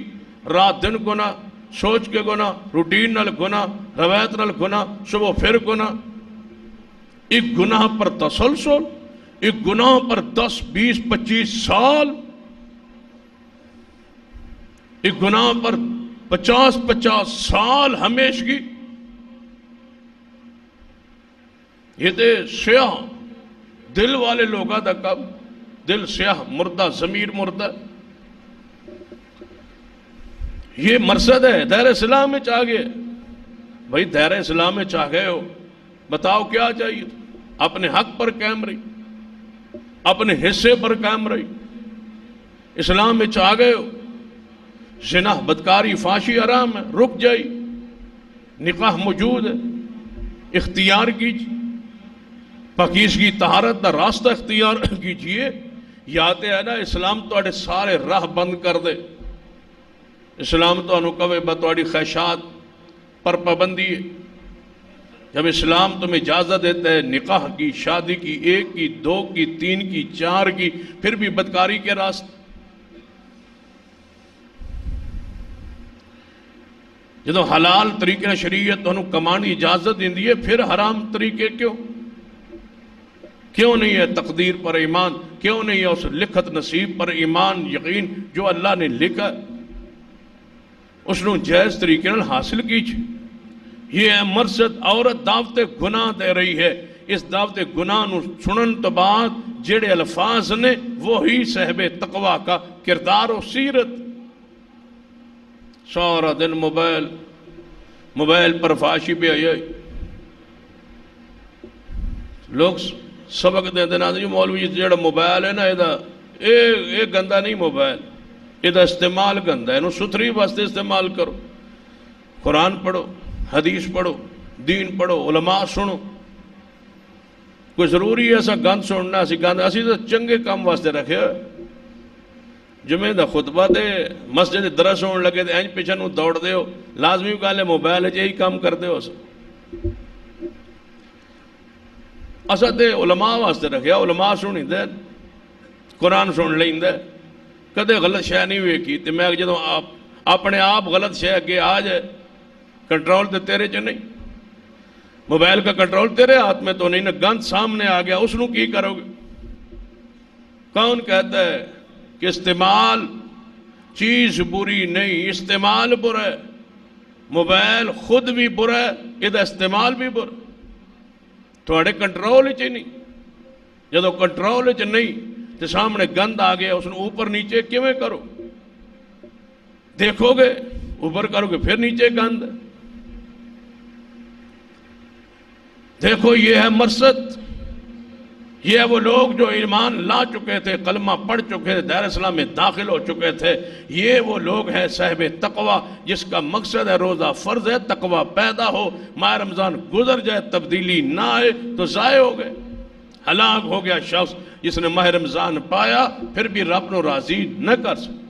رات دن گناہ سوچ کے گناہ روٹین نال گناہ روایت نال گناہ صبح پھر گناہ. ایک گناہ پر تسلسل ایک گناہ پر 10 20 25 سال ایک گناہ پر 50 سال ہمیشگی. یہ دے سیاہ دل والے لوگا دا کب دل سیاہ مردہ ضمیر مردہ. یہ مرثد ہے دائرہ اسلام میں چاہ گئے بھائی دائرہ اسلام میں چاہ گئے ہو بتاؤ کیا چاہیے. اپنے حق پر قائم رہی اپنے حصے پر قائم رہی. اسلام میں چاہ گئے ہو زنا بدکاری فحاشی حرام ہے رک جائی. نکاح موجود ہے اختیار کیجیے. پاکیزگی طہارت دا راستہ اختیار کیجئے. یاد ہے نا اسلام تو سارے راہ بند کر دے. اسلام تو انہوں کہے بتوڑی خواہشات پر پابندی ہے. جب اسلام تمہیں اجازت دیتا ہے نکاح کی شادی کی 1 کی 2 کی 3 کی 4 کی پھر بھی بدکاری کے راستے جدو حلال طریقے شریعت تو کمان کی اجازت دیندی ہے، پھر حرام طریقے کیوں نہیں ہے؟ تقدیر پر ایمان کیوں نہیں ہے؟ اس لکھت نصیب پر ایمان یقین جو اللہ نے لکھا اس نو جائز طریقے نال حاصل کیجئے۔ یہ ہے مرصد، عورت دعوت گناہ دے رہی ہے، اس دعوت گناہ نو سنن تو بعد جڑے الفاظ نے وہی صاحب تقوی کا کردار و سیرت۔ سارا دن موبائل پر فحاشی پہ آئی لوگ سبق دے دینا جی مولوی جڑا موبائل ہے نا یہ گندا نہیں، موبائل یہ استعمال گندا ہے، ستھری واسطے استعمال کرو، قرآن پڑھو، حدیث پڑھو، دین پڑھو، علماء سنو۔ کوئی ضروری ہے ایسا گند سننا؟ اسی تو چنگے کام واسطے رکھے ہوئے۔ جمعے دا خطبہ دے مسجد درس ہونے لگے دے اینج پیچھے نو دوڑ دے ہو، لازمی کہا لے موبائل ہے یہی کام کر دے ہو۔ اسا دے علماء واسطے رکھے، علماء سنی دے، قرآن سن لیں دے، کدے غلط شے نہیں ہوئے کی۔ تے میں جدوں اپنے آپ غلط شے اگے آ جائے، کنٹرول تے تیرے چ نہیں، موبائل کا کنٹرول تیرے ہاتھ میں تو نہیں نا، گند سامنے آ گیا اس نو کی کرو گے؟ کون کہتا ہے کہ استعمال چیز بری نہیں، استعمال برا ہے، موبائل خود بھی برا ہے، ادھا استعمال بھی برا ہے، تھوڑے کنٹرول ہی نہیں۔ جدو کنٹرول ہی نہیں تو سامنے گند آ گیا، اس نے اوپر نیچے کیویں کرو؟ دیکھو گے اوپر کرو گے پھر نیچے گند ہے۔ دیکھو یہ ہے مرصد، یہ ہے وہ لوگ جو ایمان لا چکے تھے، کلمہ پڑھ چکے تھے، دائرہ اسلام میں داخل ہو چکے تھے، یہ وہ لوگ ہیں صاحب تقوی، جس کا مقصد ہے روزہ فرض ہے، تقوی پیدا ہو، ماہ رمضان گزر جائے تبدیلی نہ آئے تو ضائع ہو گئے۔ ہلاک ہو گیا شخص جس نے ماہ رمضان پایا پھر بھی رب نو راضی نہ کر سکے۔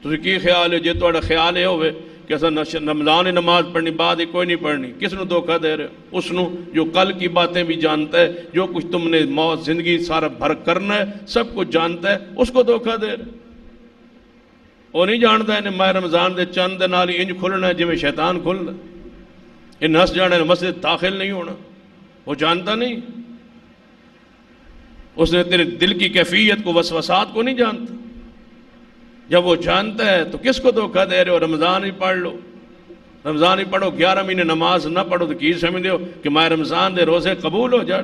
تو کی خیال ہے؟ جے تو خیال ہے ہوئے کہ ایسا رمضان نماز پڑھنی بعد ہی کوئی نہیں پڑھنی، کس نو دھوکہ دے رہے ہو؟ اس نو جو کل کی باتیں بھی جانتا ہے، جو کچھ تم نے موت زندگی سارا بھر کرنا ہے سب کچھ جانتا ہے، اس کو دھوکہ دے رہے۔ وہ نہیں جانتا ہے ماہ رمضان دے چند دے نال انج کھلنا ہے جویں شیطان کھلنا، ان نس جانے مسجد داخل نہیں ہونا، وہ جانتا نہیں، اس نے تیرے دل کی کیفیت کو وسوسات کو نہیں جانتا۔ جب وہ جانتا ہے تو کس کو دھوکہ دے رہے ہو؟ رمضان ہی پڑھ لو، رمضان ہی پڑھو، 11 مہینے نماز نہ پڑھو تو کی سمجھ ہو کہ ماہ رمضان دے روزے قبول ہو جائے؟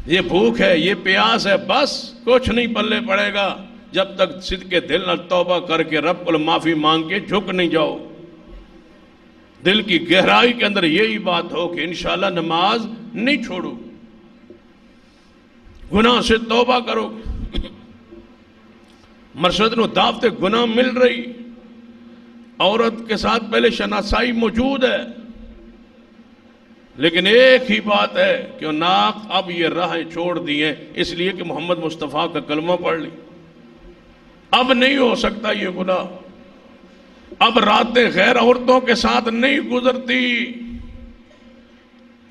یہ بھوک ہے، یہ پیاس ہے، بس کچھ نہیں پلے پڑے گا جب تک صدقے دل نہ توبہ کر کے رب کو معافی مانگ کے جھک نہیں جاؤ۔ دل کی گہرائی کے اندر یہی بات ہو کہ انشاءاللہ نماز نہیں چھوڑو، گناہ سے توبہ کرو۔ مرشد نو دعوت گناہ مل رہی، عورت کے ساتھ پہلے شناسائی موجود ہے، لیکن ایک ہی بات ہے کہ ناک اب یہ راہیں چھوڑ دی ہیں اس لیے کہ محمد مصطفیٰ کا کلمہ پڑھ لی، اب نہیں ہو سکتا یہ گناہ، اب راتیں غیر عورتوں کے ساتھ نہیں گزرتی،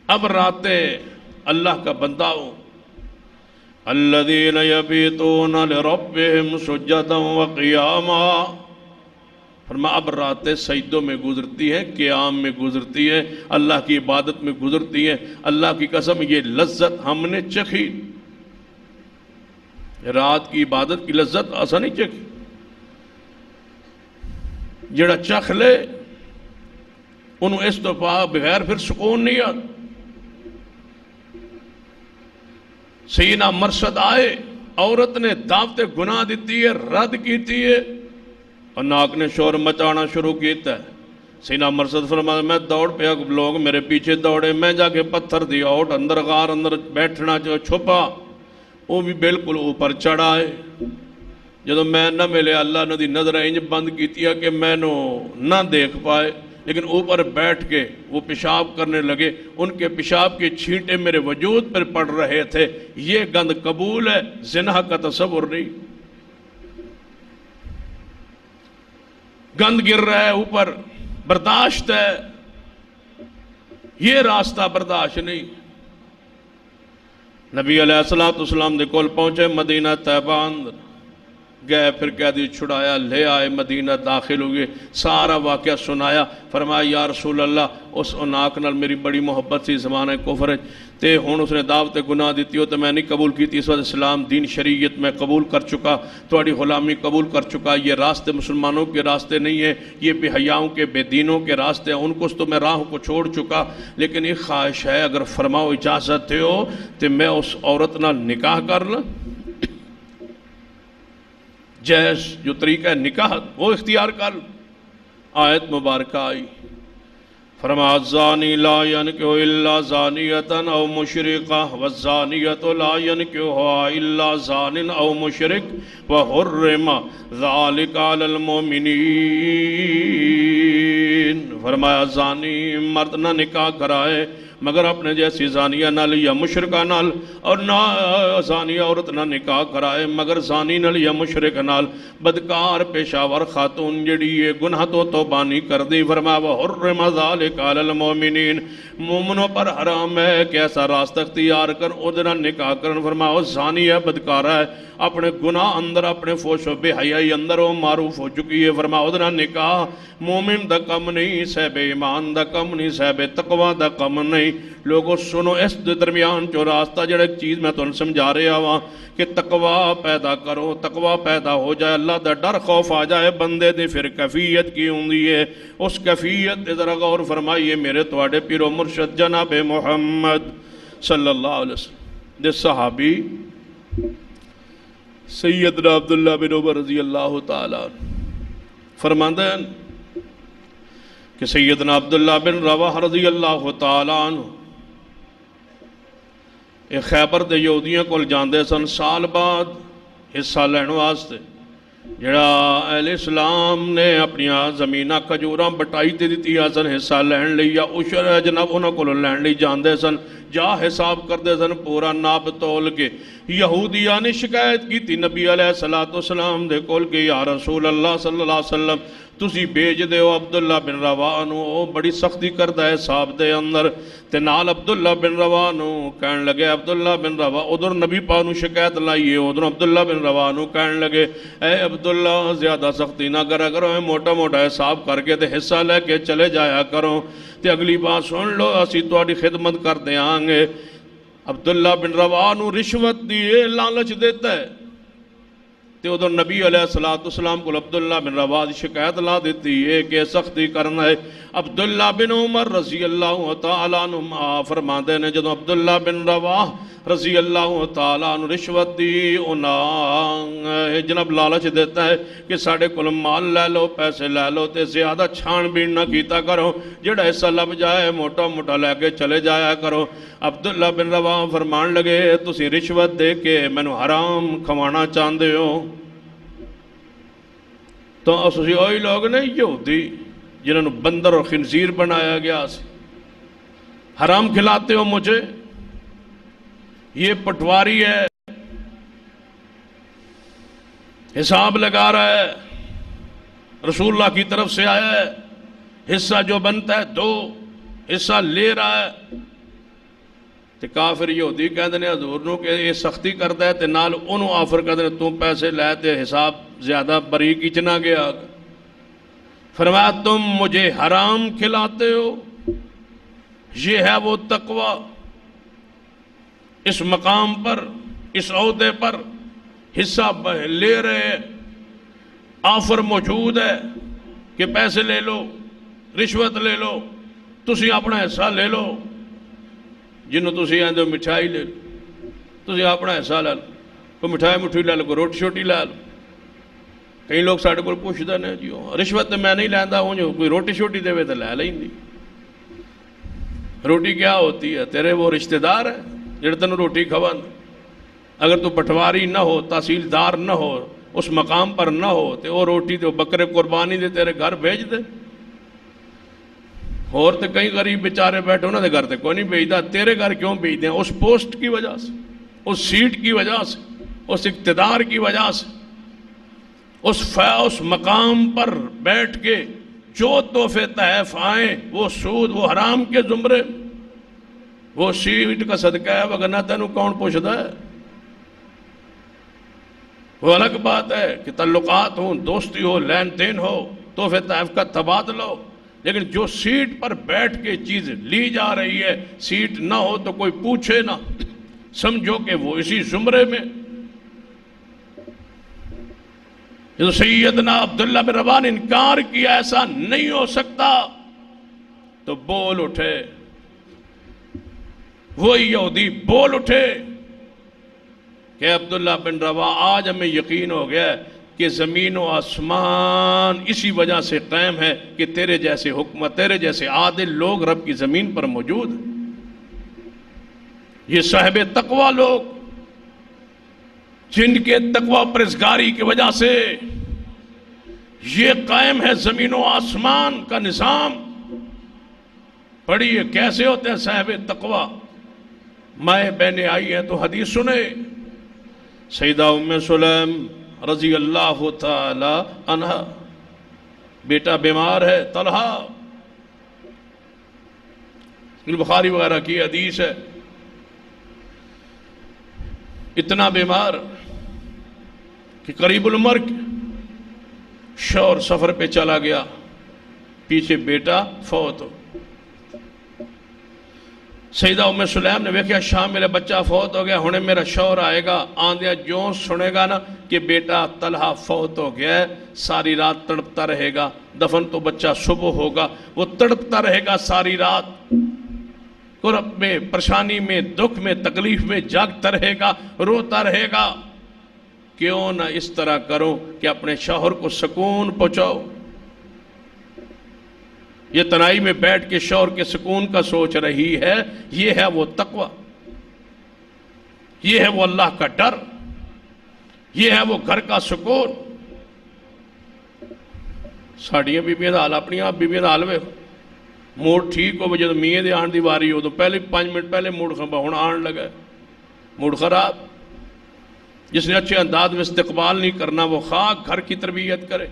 اب راتیں اللہ کا بندہ ہو۔ الذین یبیتون لربہم سجدا وقیاما، فرمایا اب راتیں سجدوں میں گزرتی ہیں، قیام میں گزرتی ہیں، اللہ کی عبادت میں گزرتی ہیں۔ اللہ کی قسم یہ لذت ہم نے چکھی، رات کی عبادت کی لذت ایسا نہیں چکھی، جڑا چکھ لے انہوں اس تو بغیر پھر سکون نہیں آتا۔ سینہ مرشد آئے، عورت نے دعوت گناہ دیتی ہے، رد کیتی ہے، اور ناک نے شور مچانا شروع کیتا ہے۔ سینہ مرشد فرمایا میں دوڑ پہ لوگ میرے پیچھے دوڑے، میں جا کے پتھر دیا اوٹ اندر غار اندر بیٹھنا جو چھپا، وہ بھی بالکل اوپر چڑھائے۔ جدو میں نہ ملے اللہ نے دی نظر انج بند کیتی ہے کہ میں نو نہ دیکھ پائے، لیکن اوپر بیٹھ کے وہ پیشاب کرنے لگے، ان کے پیشاب کے چھینٹے میرے وجود پر پڑ رہے تھے۔ یہ گند قبول ہے، زنا کا تصور نہیں۔ گند گر رہا ہے اوپر، برداشت ہے، یہ راستہ برداشت نہیں۔ نبی علیہ السلام دے کول پہنچے مدینہ طیبہ اندر، گئے، پھر قیدی چھڑایا، لے آئے، مدینہ داخل ہوئے، سارا واقعہ سنایا، فرمایا یا رسول اللہ اس اناک نال میری بڑی محبت سی زمانہ کفر ہے تے ہن اس نے دعوت گناہ دیتی ہو تو میں نہیں قبول کی، اس وقت اسلام دین شریعت میں قبول کر چکا، تھوڑی غلامی قبول کر چکا، یہ راستے مسلمانوں کے راستے نہیں ہیں، یہ بے حیاؤں کے بے دینوں کے راستے ہیں، ان کو تو میں راہ کو چھوڑ چکا، لیکن ایک خواہش ہے اگر فرماؤ اجازت ہو تو میں اس عورت نال نکاح کر لوں، جائز جو طریقہ ہے نکاح وہ اختیار کر۔ آیت مبارکہ آئی، فرمایا الزانی لا ینکح الا زانیتا او مشرقہ والزانیت لا ینکحها الا زان او مشرق وحرم ذالک علی المؤمنین۔ فرمایا زانی مرد نہ نکاح کرائے مگر اپنے جیسی زانیہ نال یا مشرکہ نال، اور نہ زانیہ عورت نہ نکاح کرائے مگر زانی نال یا مشرک نال، بدکار پیشاور خاتون جڑی یہ گناہ تو توبہ نہیں کر دی۔ فرمایا وحرم ذالک علی المؤمنین، مومنوں پر حرام ہے کہ ایسا راستہ اختیار کر ادھر نکاح کرن۔ فرمایا زانی ہے، بدکارہ ہے، اپنے گناہ اندر اپنے فوش و بے حیائی اندر وہ معروف ہو چکی ہے۔ فرمایا ادھر نکاح مومن دا کم نہیں، صاحب ایمان دا کم نہیں، صاحب تقوی دا کم نہیں۔ لوگوں سنو اس درمیان جو راستہ جڑا ایک چیز میں تو سمجھا رہا ہوں کہ تقوی پیدا کرو، تقوی پیدا ہو جائے، اللہ دا ڈر خوف آ جائے بندے دے، پھر کیفیت کی ہوندی ہے، اس کیفیت دے ذرا غور فرمائیے میرے تواڈے پیر و مرشد جناب محمد صلی اللہ علیہ وسلم دے صحابی سیدنا عبداللہ بن عمر رضی اللہ تعالیٰ فرماندے ہیں کہ سیدنا عبداللہ بن رواحہ رضی اللہ تعالیٰ عنہ ایک خیبر دے یہودیاں کول جاندے سن سال بعد حصہ لین واسطے، جڑا اہل اسلام نے اپنی زمینہ کھجوراں بٹائی تے دتی سن حصہ لین لئی یا عشر جناب انہاں کول لین لئی جاندے سن، جا حساب کردے سن پورا ناب تول کے۔ یہودیاں نے شکایت کی تھی نبی علیہ السلام دے کول کہ یا رسول اللہ صلی اللہ علیہ وسلم تسی بیج دے ہو عبداللہ بن رواحہ نو، او بڑی سختی کردہ ہے صاحب دے اندر، تے نال عبداللہ بن رواحہ نو کہن لگے عبداللہ بن رواحہ ادھر نبی پاک نو شکایت لائیے، ادھر عبداللہ بن رواحہ نو کہن لگے اے عبداللہ زیادہ سختی نہ کرا کرو، موٹا موٹا حساب کر کے تے حصہ لے کے چلے جایا کرو، تے اگلی بات سن لو اسی تواڈی خدمت کر دے آں گے۔ عبداللہ بن رواحہ نو رشوت دیے لالچ دیتا ہے، تے ادھر نبی علیہ السلام کو عبداللہ بن رواحہ دی شکایت لا دیتی ہے کہ سختی کرنا ہے۔ عبداللہ بن عمر رضی اللہ تعالیٰ عنہ فرماندے نے جدو عبداللہ بن رواحہ رضی اللہ تعالیٰ عنہ رشوت دی انہاں جناب لالچ دیتا ہے کہ ساڑھے کل مال لے لو، پیسے لے لو تے زیادہ چھان بین نہ کیتا کرو، جڑا ایسا لب جائے موٹا موٹا لے کے چلے جایا کرو۔ عبداللہ بن رواحہ فرمان لگے تسی رشوت دے کے مینو حرام کھوانا چاہندے ہو، تو اسی وہی لوگ نہیں یہودی جنہوں نے بندر اور خنزیر بنایا گیا سی، حرام کھلاتے ہو مجھے، یہ پٹواری ہے، حساب لگا رہا ہے، رسول اللہ کی طرف سے آیا ہے، حصہ جو بنتا ہے دو، حصہ لے رہا ہے، تے کافر یہودی کہتے ہیں حضور نو کہ یہ سختی کرتا ہے تے نال انہوں آفر کہتے ہیں تم پیسے لے تے حساب زیادہ بریک اچنا گیا۔ فرمایا تم مجھے حرام کھلاتے ہو، یہ ہے وہ تقوی، اس مقام پر اس عہدے پر حصہ لے رہے، آفر موجود ہے کہ پیسے لے لو، رشوت لے لو، تسی اپنا حصہ لے لو، جنہوں تسی آندے ہو مٹھائی لے لو، تسی اپنا حصہ لے لو، کوئی مٹھائی لے لو، کوئی روٹی شوٹی لے لو۔ کئی لوگ ساڑھے کو پوچھتے ہیں جی رشوت میں نہیں لیندہ ہوں جو کوئی روٹی شوٹی دے تو لے لیں دی۔ روٹی کیا ہوتی ہے؟ تیرے وہ رشتہ دار ہے جڑے تنوں روٹی کھوان، اگر تو پٹواری نہ ہو، تحصیلدار نہ ہو، اس مقام پر نہ ہو تو وہ روٹی تو بکرے قربانی دے تیرے گھر بھیج دے۔ اور تو کئی غریب بیچارے بیٹھے انہوں نے گھر تے کوئی نہیں بھیجتا، تیرے گھر کیوں بھیج دیں؟ اس پوسٹ کی وجہ سے، اس سیٹ کی وجہ سے، اس اقتدار کی وجہ سے، اس مقام پر بیٹھ کے جو تحفے تحائف آئیں وہ سود، وہ حرام کے زمرے، وہ سیٹ کا صدقہ ہے، وگرنہ تینوں کون پوچھتا ہے؟ وہ الگ بات ہے کہ تعلقات ہوں، دوستی ہو، لین دین ہو، تحفے طائف کا تبادلہ ہو، لیکن جو سیٹ پر بیٹھ کے چیز لی جا رہی ہے، سیٹ نہ ہو تو کوئی پوچھے نہ، سمجھو کہ وہ اسی زمرے میں۔ جو سیدنا عبداللہ بن رواحہ نے انکار کیا ایسا نہیں ہو سکتا، تو بول اٹھے، وہ یہودی بول اٹھے کہ عبداللہ بن رواحہ آج ہمیں یقین ہو گیا کہ زمین و آسمان اسی وجہ سے قائم ہے کہ تیرے جیسے حکمت، تیرے جیسے عادل لوگ رب کی زمین پر موجود ہیں۔ یہ صاحب تقوی لوگ جن کے تقوی پرہیزگاری کی وجہ سے یہ قائم ہے زمین و آسمان کا نظام۔ پڑھیے کیسے ہوتے ہیں صاحب تقوی۔ مائیں بہنیں آئی ہیں تو حدیث سنے، سیدہ ام سلیم رضی اللہ تعالی عنہ، بیٹا بیمار ہے، طلحہ، بخاری وغیرہ کی حدیث ہے، اتنا بیمار کہ قریب المرگ، شوہر سفر پہ چلا گیا، پیچھے بیٹا فوت ہو۔ سیدہ ام سلیم نے ویکھیا شام میرا بچہ فوت ہو گیا، ہونے میرا شوہر آئے گا، آندیا جو سنے گا نا کہ بیٹا طلحہ فوت ہو گیا ہے، ساری رات تڑپتا رہے گا، دفن تو بچہ صبح ہوگا، وہ تڑپتا رہے گا ساری رات، کرب میں، پریشانی میں، دکھ میں، تکلیف میں جاگتا رہے گا، روتا رہے گا۔ کیوں نہ اس طرح کرو کہ اپنے شوہر کو سکون پہنچاؤ۔ یہ تنہائی میں بیٹھ کے شوہر کے سکون کا سوچ رہی ہے، یہ ہے وہ تقوی، یہ ہے وہ اللہ کا ڈر، یہ ہے وہ گھر کا سکون۔ ساڑیاں بیبیاں دا حال اپنی آپ بیبیاں دا حال وے موڈ ٹھیک ہو جب میاں دے آن دی واری ہو تو پہلے 5 منٹ پہلے موڈ خراب ہونا آن لگا، موڈ خراب۔ جس نے اچھے انداز میں استقبال نہیں کرنا وہ خاک گھر کی تربیت کرے،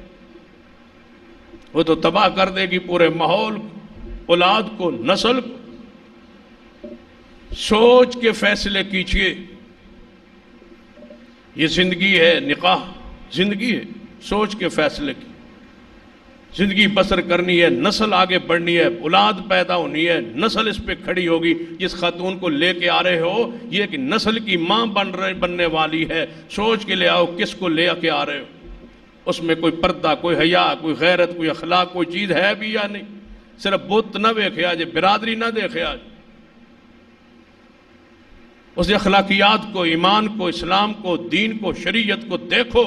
وہ تو تباہ کر دے گی پورے ماحول، اولاد کو، نسل کو۔ سوچ کے فیصلے کیجئے، یہ زندگی ہے، نکاح زندگی ہے، سوچ کے فیصلے کی، زندگی بسر کرنی ہے، نسل آگے بڑھنی ہے، اولاد پیدا ہونی ہے، نسل اس پہ کھڑی ہوگی۔ جس خاتون کو لے کے آ رہے ہو یہ کہ نسل کی ماں بننے والی ہے، سوچ کے لے آؤ کس کو لے کے آ رہے ہو، اس میں کوئی پردہ، کوئی حیا، کوئی غیرت، کوئی اخلاق، کوئی چیز ہے بھی یا نہیں۔ صرف بت نہ دیکھے آج، برادری نہ دیکھے آج، اس اخلاقیات کو، ایمان کو، اسلام کو، دین کو، شریعت کو دیکھو۔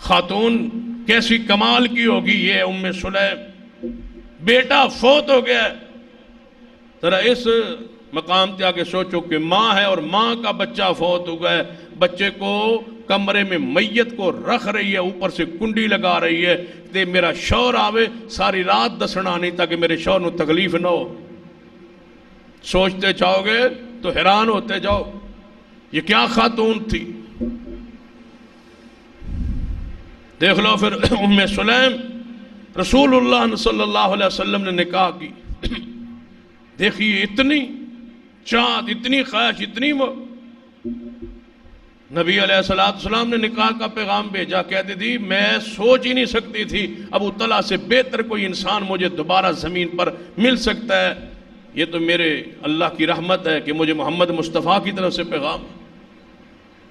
خاتون کیسی کمال کی ہوگی یہ ام سلیم، بیٹا فوت ہو گیا، ذرا اس مقام تے آگے سوچو کہ ماں ہے اور ماں کا بچہ فوت ہو گیا، بچے کو کمرے میں میت کو رکھ رہی ہے، اوپر سے کنڈی لگا رہی ہے کہ میرا شوہر آوے ساری رات دسنا نہیں تاکہ میرے شوہر نو تکلیف نہ ہو۔ سوچتے جاؤ گے تو حیران ہوتے جاؤ یہ کیا خاتون تھی۔ دیکھ لو پھر ام سلیم، رسول اللہ صلی اللہ علیہ وسلم نے نکاح کی، دیکھیے اتنی چاہت، اتنی خواہش، اتنی نبی علیہ السلام نے نکاح کا پیغام بھیجا، کہتی تھی میں سوچ ہی نہیں سکتی تھی ابو طلحہ سے بہتر کوئی انسان مجھے دوبارہ زمین پر مل سکتا ہے، یہ تو میرے اللہ کی رحمت ہے کہ مجھے محمد مصطفیٰ کی طرف سے پیغام۔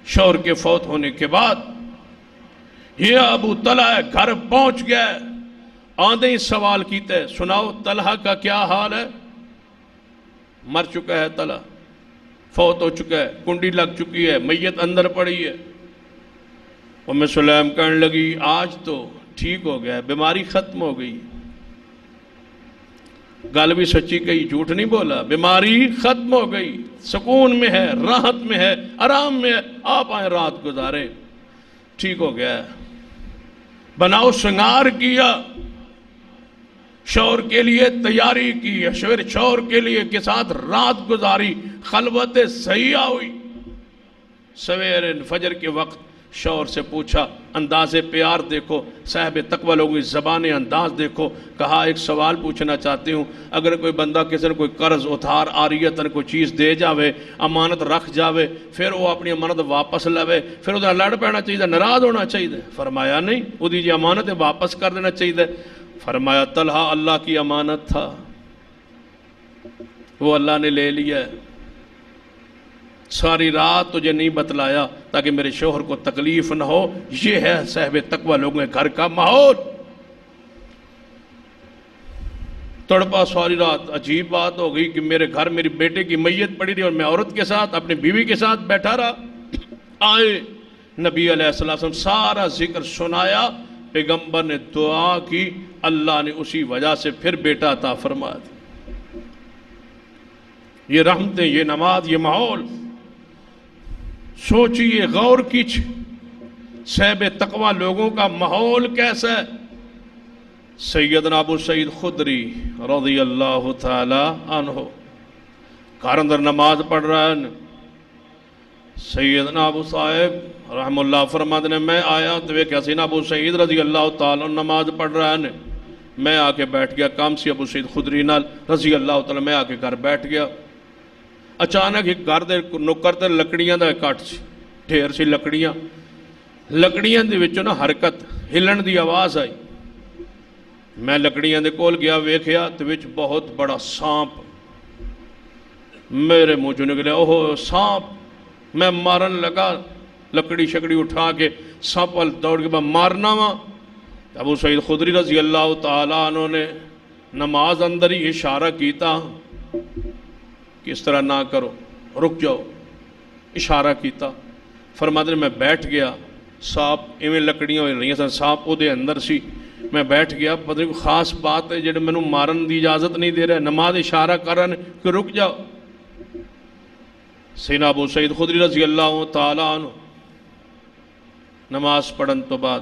شوہر کے فوت ہونے کے بعد یہ ابو طلحہ گھر پہنچ گیا، آندے ہی سوال کیتے سناؤ طلحہ کا کیا حال ہے؟ مر چکا ہے طلحہ، فوت ہو چکا ہے، کنڈی لگ چکی ہے، میت اندر پڑی ہے۔ ام سلیم کہنے لگی آج تو ٹھیک ہو گیا، بیماری ختم ہو گئی، گل بھی سچی کہی، جھوٹ نہیں بولا، بیماری ختم ہو گئی، سکون میں ہے، راحت میں ہے، آرام میں ہے، آپ آئیں رات گزارے، ٹھیک ہو گیا ہے۔ بناؤ سنگار کیا، شوہر کے لیے تیاری کی، شوہر کے لیے کے ساتھ رات گزاری، خلوت سیاح ہوئی۔ سویرے فجر کے وقت شوہر سے پوچھا انداز پیار دیکھو، صاحب تقوی لوگوں کی زبان انداز دیکھو۔ کہا ایک سوال پوچھنا چاہتی ہوں، اگر کوئی بندہ کسی نے کوئی قرض ادھار عاریتاً کوئی چیز دے جاوے، امانت رکھ جاوے، پھر وہ اپنی امانت واپس لے، پھر ادھر لڑ پینا چاہیے، ناراض ہونا چاہیے؟ فرمایا نہیں، وہ جی امانت واپس کر دینا چاہیے۔ فرمایا طلحہ اللہ کی امانت تھا، وہ اللہ نے لے لیا ہے، ساری رات تجھے نہیں بتلایا تاکہ میرے شوہر کو تکلیف نہ ہو۔ یہ ہے صاحب تقوی لوگوں کے گھر کا ماحول۔ تڑپا ساری رات، عجیب بات ہو گئی کہ میرے گھر میری بیٹے کی میت پڑی رہی اور میں عورت کے ساتھ اپنی بیوی کے ساتھ بیٹھا رہا۔ آئے نبی علیہ السلام سارا ذکر سنایا، پیغمبر نے دعا کی، اللہ نے اسی وجہ سے پھر بیٹا عطا فرما دیا۔ یہ رحمتیں، یہ نماز، یہ ماحول سوچئے، غور کیجئے صاحب تقوی لوگوں کا ماحول کیسا ہے۔ سیدنا ابو سعید خدری رضی اللہ تعالی عنہ گھر اندر نماز پڑھ رہا ہے۔ سیدنا ابو صاحب رحم اللہ فرماتے ہیں میں آیا تو وہ کیسے نا ابو سعید رضی اللہ تعالیٰ نماز پڑھ رہا ہے، میں آ کے بیٹھ گیا کام سی ابو سعید خدری نال رضی اللہ تعالیٰ، میں آ کے گھر بیٹھ گیا۔ اچانک ایک گھر دے نکر تے لکڑیاں دا کٹ سی، ڈھیر سی لکڑیاں دے وچوں نا حرکت، ہلن دی آواز آئی۔ میں لکڑیاں دے کول گیا، ویکھیا تے وچ بہت بڑا سانپ میرے منہ چوں نکلیا۔ اوہ سانپ! میں مارن لگا، لکڑی شکڑی اٹھا کے سانپ وال دوڑ کے مارنا وا۔ ابو سعید خدری رضی اللہ تعالیٰ عنہ نے نماز اندر ہی اشارہ کیتا کہ اس طرح نہ کرو، رک جاؤ، اشارہ کیتا۔ فرماتے ہیں میں بیٹھ گیا، سانپ ایویں لکڑیاں ہوئی رہی سن، سانپ وہ دے اندر سی، میں بیٹھ گیا۔ پتہ نہیں کوئی خاص بات ہے جڑے مینوں مارن دی اجازت نہیں دے رہے، نماز اشارہ کر رہے ہیں کہ رک جاؤ۔ سیدنا ابو سعید خدری رضی اللہ تعالیٰ عنہ نماز پڑھن تو بعد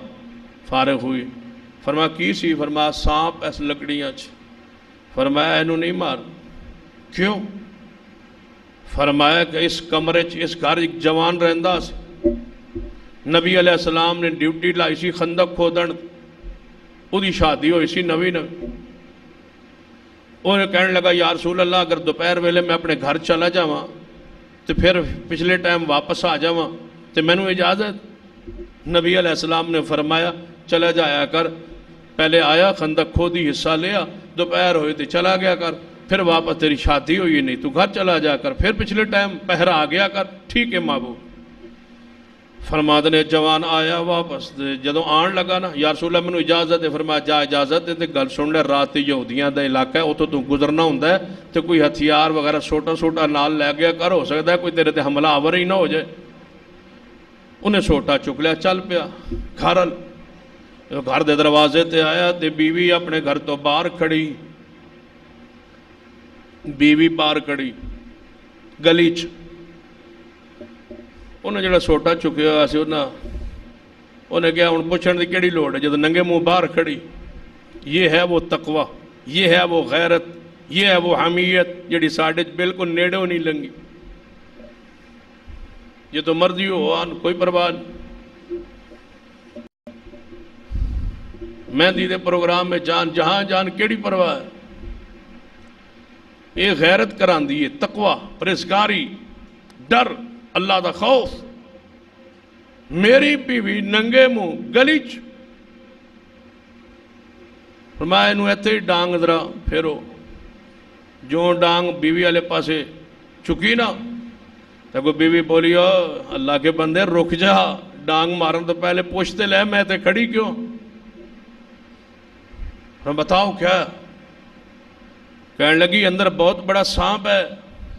فارغ ہوئی۔ فرمایا کی سی؟ فرمایا سانپ ایس لکڑیاں چ۔ فرمایا اینو نہیں مار۔ کیوں؟ فرمایا کہ اس کمرے چ اس گھر ایک جوان رہندا سی، نبی علیہ السلام نے ڈیوٹی لائی سی خندق کھودن، وہ دی شادی ہوئی سی نوی۔ انہیں کہنے لگا یا رسول اللہ اگر دوپہر ویلے میں اپنے گھر چلا جاواں تو پھر پچھلے ٹائم واپس آ جاواں تو مینوں اجازت؟ نبی علیہ السلام نے فرمایا چلا جایا کر، پہلے آیا خندق کھودی حصہ لیا، دوپہر ہوئی تو چلا گیا کر، پھر واپس تیری شادی ہوئی نہیں تو گھر چلا جا کر، پھر پچھلے ٹائم پہرا آ گیا کر۔ ٹھیک ہے محبوب۔ فرماتے نے جوان آیا واپس، جدوں آن لگا نا یا رسول اللہ مینوں اجازت ہے، فرمایا جا اجازت ہے تے گل سن لے، رات یہودیاں دا علاقہ ہے، اتوں تو گزرنا ہوندا ہے تے کوئی ہتھیار وغیرہ سوٹا نال لے گیا کر، ہو سکتا ہے کوئی تیرے تے حملہ آور ہی نہ ہو جائے۔ انہیں سوٹا چک لیا، چل پیا گھر دے دروازے تے آیا تے بیوی اپنے گھر تو باہر کھڑی، بیوی باہر کھڑی گلی چ۔ انہیں جڑا سوٹا چکیا ہوا سی انہیں کہا ہن پوچھن دی کیڑی لوڑ ہے جدوں ننگے منہ باہر کھڑی۔ یہ ہے وہ تقوی، یہ ہے وہ غیرت، یہ ہے وہ حمیت جڑی ساڈے بالکل نیڑوں نہیں لنگی۔ یہ تو مرضی ہو آن، کوئی پرواہ نہیں۔ مہندی دے پروگرام میں جہاں جان کیڑی پرواہ ہے؟ یہ غیرت کراندی ہے، تقوی، پرہیزگاری، ڈر، اللہ دا خوف۔ میری بیوی ننگے منہ گلی چ، فرمایا انہوں ایتھے ڈانگ ذرا پھیرو۔ جو ڈانگ بیوی والے پاسے چکی نا تو کوئی بیوی بولی اللہ کے بندے رک جا، ڈانگ مارن تو پہلے پوچھتے لے میں تے کھڑی کیوں؟ بتاؤ کیا؟ کہنے لگی اندر بہت بڑا سانپ ہے۔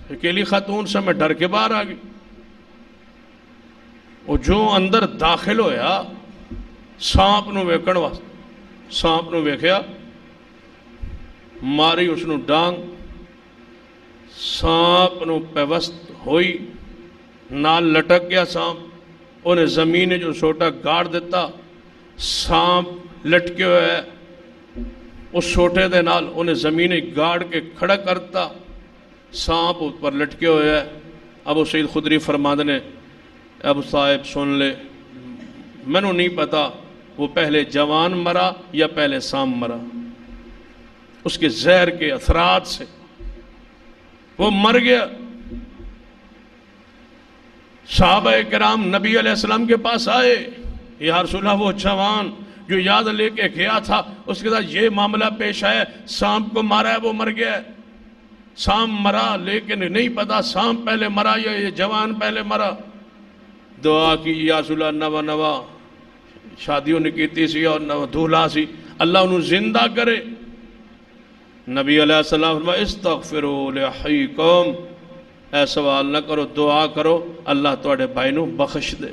اکیلی خاتون سے میں ڈر کے باہر آ گئی۔ وہ جو اندر داخل ہویا سانپ نو ویکھن واسطے، سانپ نو ویکھیا، ماری اس نو ڈانگ، سانپ نو پیوست ہوئی، نال لٹک گیا سانپ، انہیں زمین جو سوٹا گاڑ دیتا، سانپ لٹکے ہوئے اس سوٹے دے نال انہیں زمین گاڑ کے کھڑا کرتا، سانپ پر لٹکے ہوئے۔ ابو سعید خدری فرماندے نے ابو صاحب سن لے، مینو نہیں پتا وہ پہلے جوان مرا یا پہلے سام مرا، اس کے زہر کے اثرات سے وہ مر گیا۔ صحابہ کرام نبی علیہ السلام کے پاس آئے، یا رسول اللہ وہ جوان جو یاد لے کے گیا تھا اس کے ساتھ یہ معاملہ پیش ہے، سام کو مارا ہے، وہ مر گیا ہے۔ سام مرا لیکن نہیں پتا سام پہلے مرا یا یہ جوان پہلے مرا۔ دعا کی یا رسول اللہ نوا نوا شادیوں نے کیتی سی اور نوا دھولا سی، اللہ انہوں زندہ کرے۔ نبی علیہ السلام فرمایا استغفروا لأخیکم، اے سوال نہ کرو، دعا کرو، اللہ تواڈے بھائی نو بخش دے۔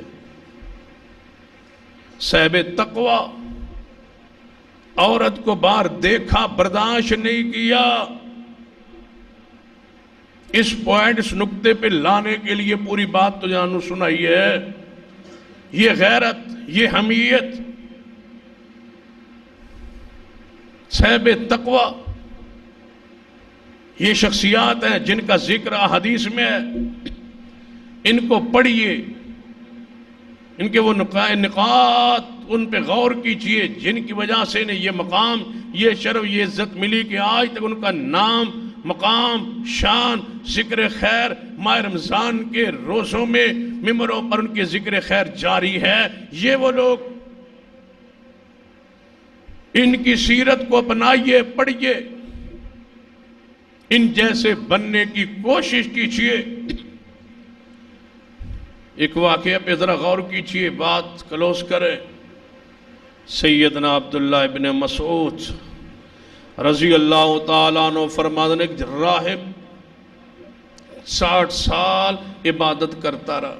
صاحب تقوی عورت کو باہر دیکھا، برداشت نہیں کیا، اس پوائنٹ اس نقطے پہ لانے کے لیے پوری بات تو جانو سنائی ہے۔ یہ غیرت، یہ حمیت، صاحب تقوی، یہ شخصیات ہیں جن کا ذکر حدیث میں ہے، ان کو پڑھیے، ان کے وہ نقاط ان پہ غور کیجئے جن کی وجہ سے انہیں یہ مقام، یہ شرف، یہ عزت ملی کہ آج تک ان کا نام، مقام، شان، ذکر خیر ماہ رمضان کے روزوں میں ممبروں پر ان کے ذکر خیر جاری ہے۔ یہ وہ لوگ، ان کی سیرت کو اپنائیے، پڑھیے، ان جیسے بننے کی کوشش کیجئے۔ ایک واقعہ پہ ذرا غور کیجئے، بات کلوز کریں۔ سیدنا عبداللہ ابن مسعود رضی اللہ تعالیٰ عنہ فرماتے ہیں ایک راہب 60 سال عبادت کرتا رہا،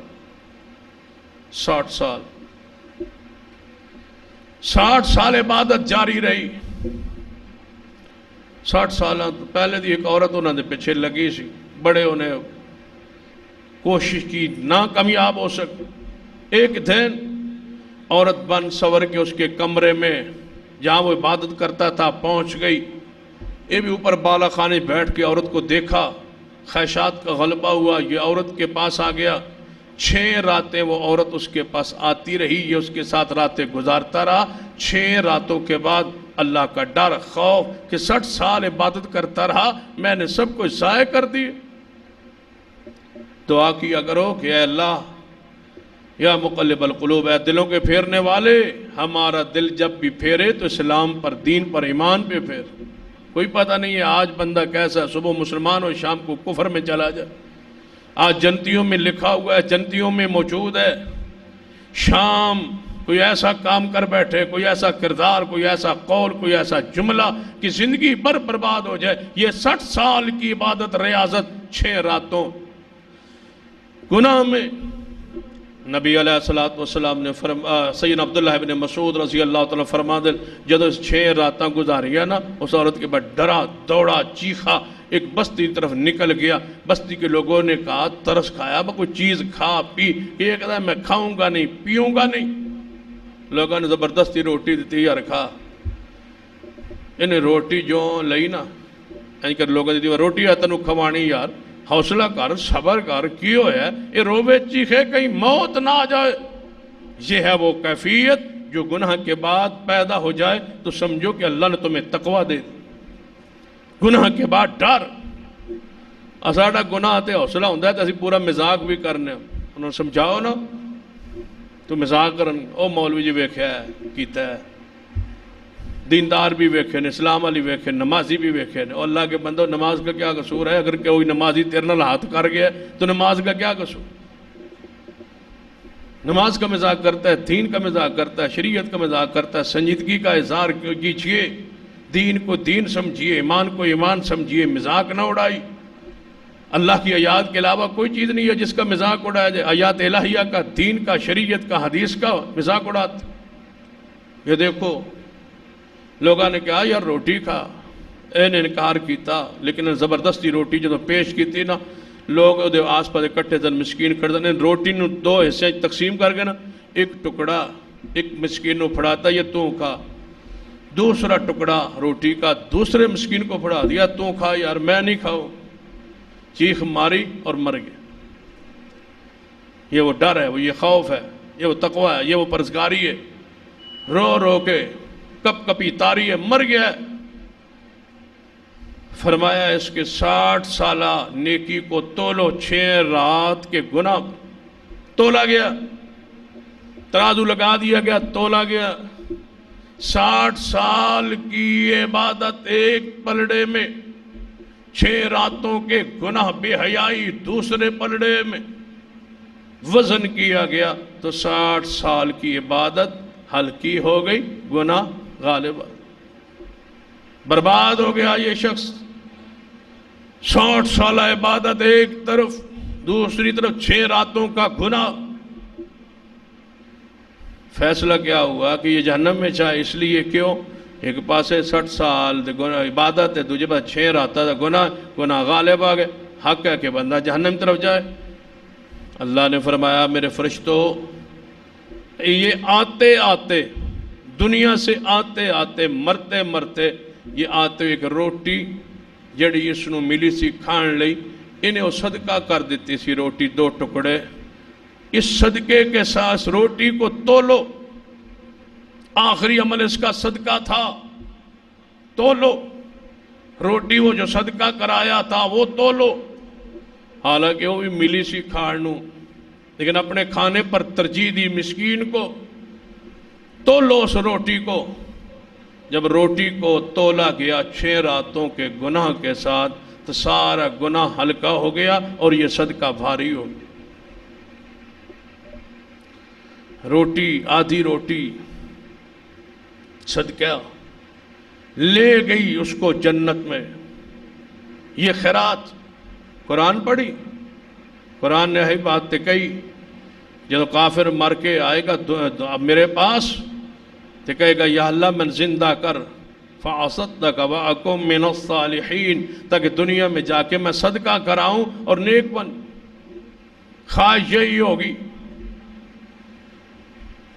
60 سال عبادت جاری رہی۔ 60 سال پہلے دی ایک عورت انہوں نے پیچھے لگی سی، بڑے انہیں کوشش کی، ناکامیاب ہو سکے۔ ایک دن عورت بن سور کے اس کے کمرے میں جہاں وہ عبادت کرتا تھا پہنچ گئی۔ یہ بھی اوپر بالا خانے بیٹھ کے عورت کو دیکھا، خواہشات کا غلبہ ہوا، یہ عورت کے پاس آ گیا۔ 6 راتیں وہ عورت اس کے پاس آتی رہی، یہ اس کے ساتھ راتیں گزارتا رہا۔ 6 راتوں کے بعد اللہ کا ڈر، خوف کہ 60 سال عبادت کرتا رہا، میں نے سب کچھ ضائع کر دی۔ دعا کیا کرو کہ اے اللہ، یا مقلب القلوب، اے دلوں کے پھیرنے والے، ہمارا دل جب بھی پھیرے تو اسلام پر، دین پر، ایمان پہ پھیر۔ کوئی پتہ نہیں ہے آج بندہ کیسا، صبح مسلمان اور شام کو کفر میں چلا جائے۔ آج جنتیوں میں لکھا ہوا ہے، جنتیوں میں موجود ہے، شام کوئی ایسا کام کر بیٹھے، کوئی ایسا کردار، کوئی ایسا قول، کوئی ایسا جملہ کہ زندگی بھر برباد ہو جائے۔ یہ 60 سال کی عبادت، ریاضت، 6 راتوں گناہ میں۔ نبی علیہ السلام نے سیدنا عبداللہ ابن مسعود رضی اللہ تعالیٰ فرما دل جدو 6 راتاں گزاریا نا، اس عورت کے بعد ڈرا، دوڑا، چیخا، ایک بستی کی طرف نکل گیا۔ بستی کے لوگوں نے کہا ترس کھایا، کوئی چیز کھا پی، یہ کہتا ہے میں کھاؤں گا نہیں، پیوں گا نہیں۔ لوگوں نے زبردستی روٹی دیتی یا رکھا، انہیں روٹی جو لئی نا، یعنی کہ لوگوں نے دیتی روٹی ہے تنو کھوانی یار، حوصلہ کر، صبر کر، کیوں ہے یہ روبے چیخے کہیں موت نہ آ جائے۔ یہ ہے وہ کیفیت جو گناہ کے بعد پیدا ہو جائے تو سمجھو کہ اللہ نے تمہیں تقوی دے دی۔ گناہ کے بعد ڈر، اساڑا گناہ تے حوصلہ ہوندہ ہے تو اسی پورا مزاق بھی کرنے، انہوں نے سمجھاؤ نا تو مزاق کرنے، او مولوی جی ویکھیا ہے کیتا ہے، دیندار بھی ویکھے نے، اسلام علی ویکھے، نمازی بھی ویکھے نے۔ اور اللہ کے بندو، نماز کا کیا قصور ہے؟ اگر کوئی نمازی تیرے نال ہاتھ کر گیا تو نماز کا کیا قصور؟ نماز کا مذاق کرتا ہے، دین کا مذاق کرتا ہے، شریعت کا مذاق کرتا ہے۔ سنجیدگی کا اظہار کیجئے، دین کو دین سمجھیے، ایمان کو ایمان سمجھیے، مذاق نہ اڑائی۔ اللہ کی آیات کے علاوہ کوئی چیز نہیں ہے جس کا مذاق اڑایا جائے۔ آیات الہیہ کا، دین کا، شریعت کا، حدیث کا مذاق اڑاتے۔ یہ دیکھو لوگوں نے کہا یار روٹی کھا، اے نے انکار کیتا، لیکن زبردستی روٹی جدو پیش کی تھی نا، لوگ دے آس پاس اکٹھے دن مسکین کر دیں، روٹی نو 2 حصے تقسیم کر کے نا، ایک ٹکڑا ایک مسکین نو پھڑاتا، یہ تو کھا، دوسرا ٹکڑا روٹی کا دوسرے مسکین کو پھڑا دیا، تو کھا یار میں نہیں کھاؤں۔ چیخ ماری اور مر گئے۔ یہ وہ ڈر ہے، وہ یہ خوف ہے۔ یہ وہ تقوی ہے، یہ وہ پرہیزگاری ہے، رو رو کے کپ کپی تاری ہے، مر گیا ہے۔ فرمایا اس کے 60 سالہ نیکی کو تولو، 6 رات کے گناہ تولا گیا، ترازو لگا دیا گیا، تولا گیا۔ 60 سال کی عبادت ایک پلڑے میں، 6 راتوں کے گناہ بے حیائی دوسرے پلڑے میں وزن کیا گیا تو 60 سال کی عبادت ہلکی ہو گئی، گناہ غالب، برباد ہو گیا یہ شخص۔ 60 سالہ عبادت ایک طرف، دوسری طرف 6 راتوں کا گناہ۔ فیصلہ کیا ہوا کہ یہ جہنم میں چاہے، اس لیے کیوں؟ ایک پاسے 60 سال عبادت ہے، دوسرے پاس 6 راتوں کا گناہ غالب آ گئے، حق ہے کہ بندہ جہنم طرف جائے۔ اللہ نے فرمایا میرے فرشتوں، یہ آتے آتے دنیا سے آتے آتے مرتے مرتے یہ آتے ایک روٹی جڑی اس نو ملی سی کھان لئی، انہیں وہ صدقہ کر دیتی سی روٹی 2 ٹکڑے۔ اس صدقے کے ساتھ روٹی کو تولو، آخری عمل اس کا صدقہ تھا، تولو روٹی، وہ جو صدقہ کرایا تھا وہ تولو۔ حالانکہ وہ بھی ملی سی کھانوں، لیکن اپنے کھانے پر ترجیح دی مسکین کو۔ تولو اس روٹی کو۔ جب روٹی کو تولا گیا 6 راتوں کے گناہ کے ساتھ تو سارا گناہ ہلکا ہو گیا اور یہ صدقہ بھاری ہو گیا۔ روٹی، آدھی روٹی صدقہ لے گئی اس کو جنت میں۔ یہ خیرات قرآن پڑھی، قرآن نے یہی بات کہی، جب کافر مر کے آئے گا میرے پاس تو کہے گا یا اللہ من زندہ کر، فَأَصَدَّقَ وَأَكُن مِّنَ الصَّالِحِينَ، تاکہ دنیا میں جا کے میں صدقہ کراؤں اور نیک بن۔ خواہش یہی ہوگی۔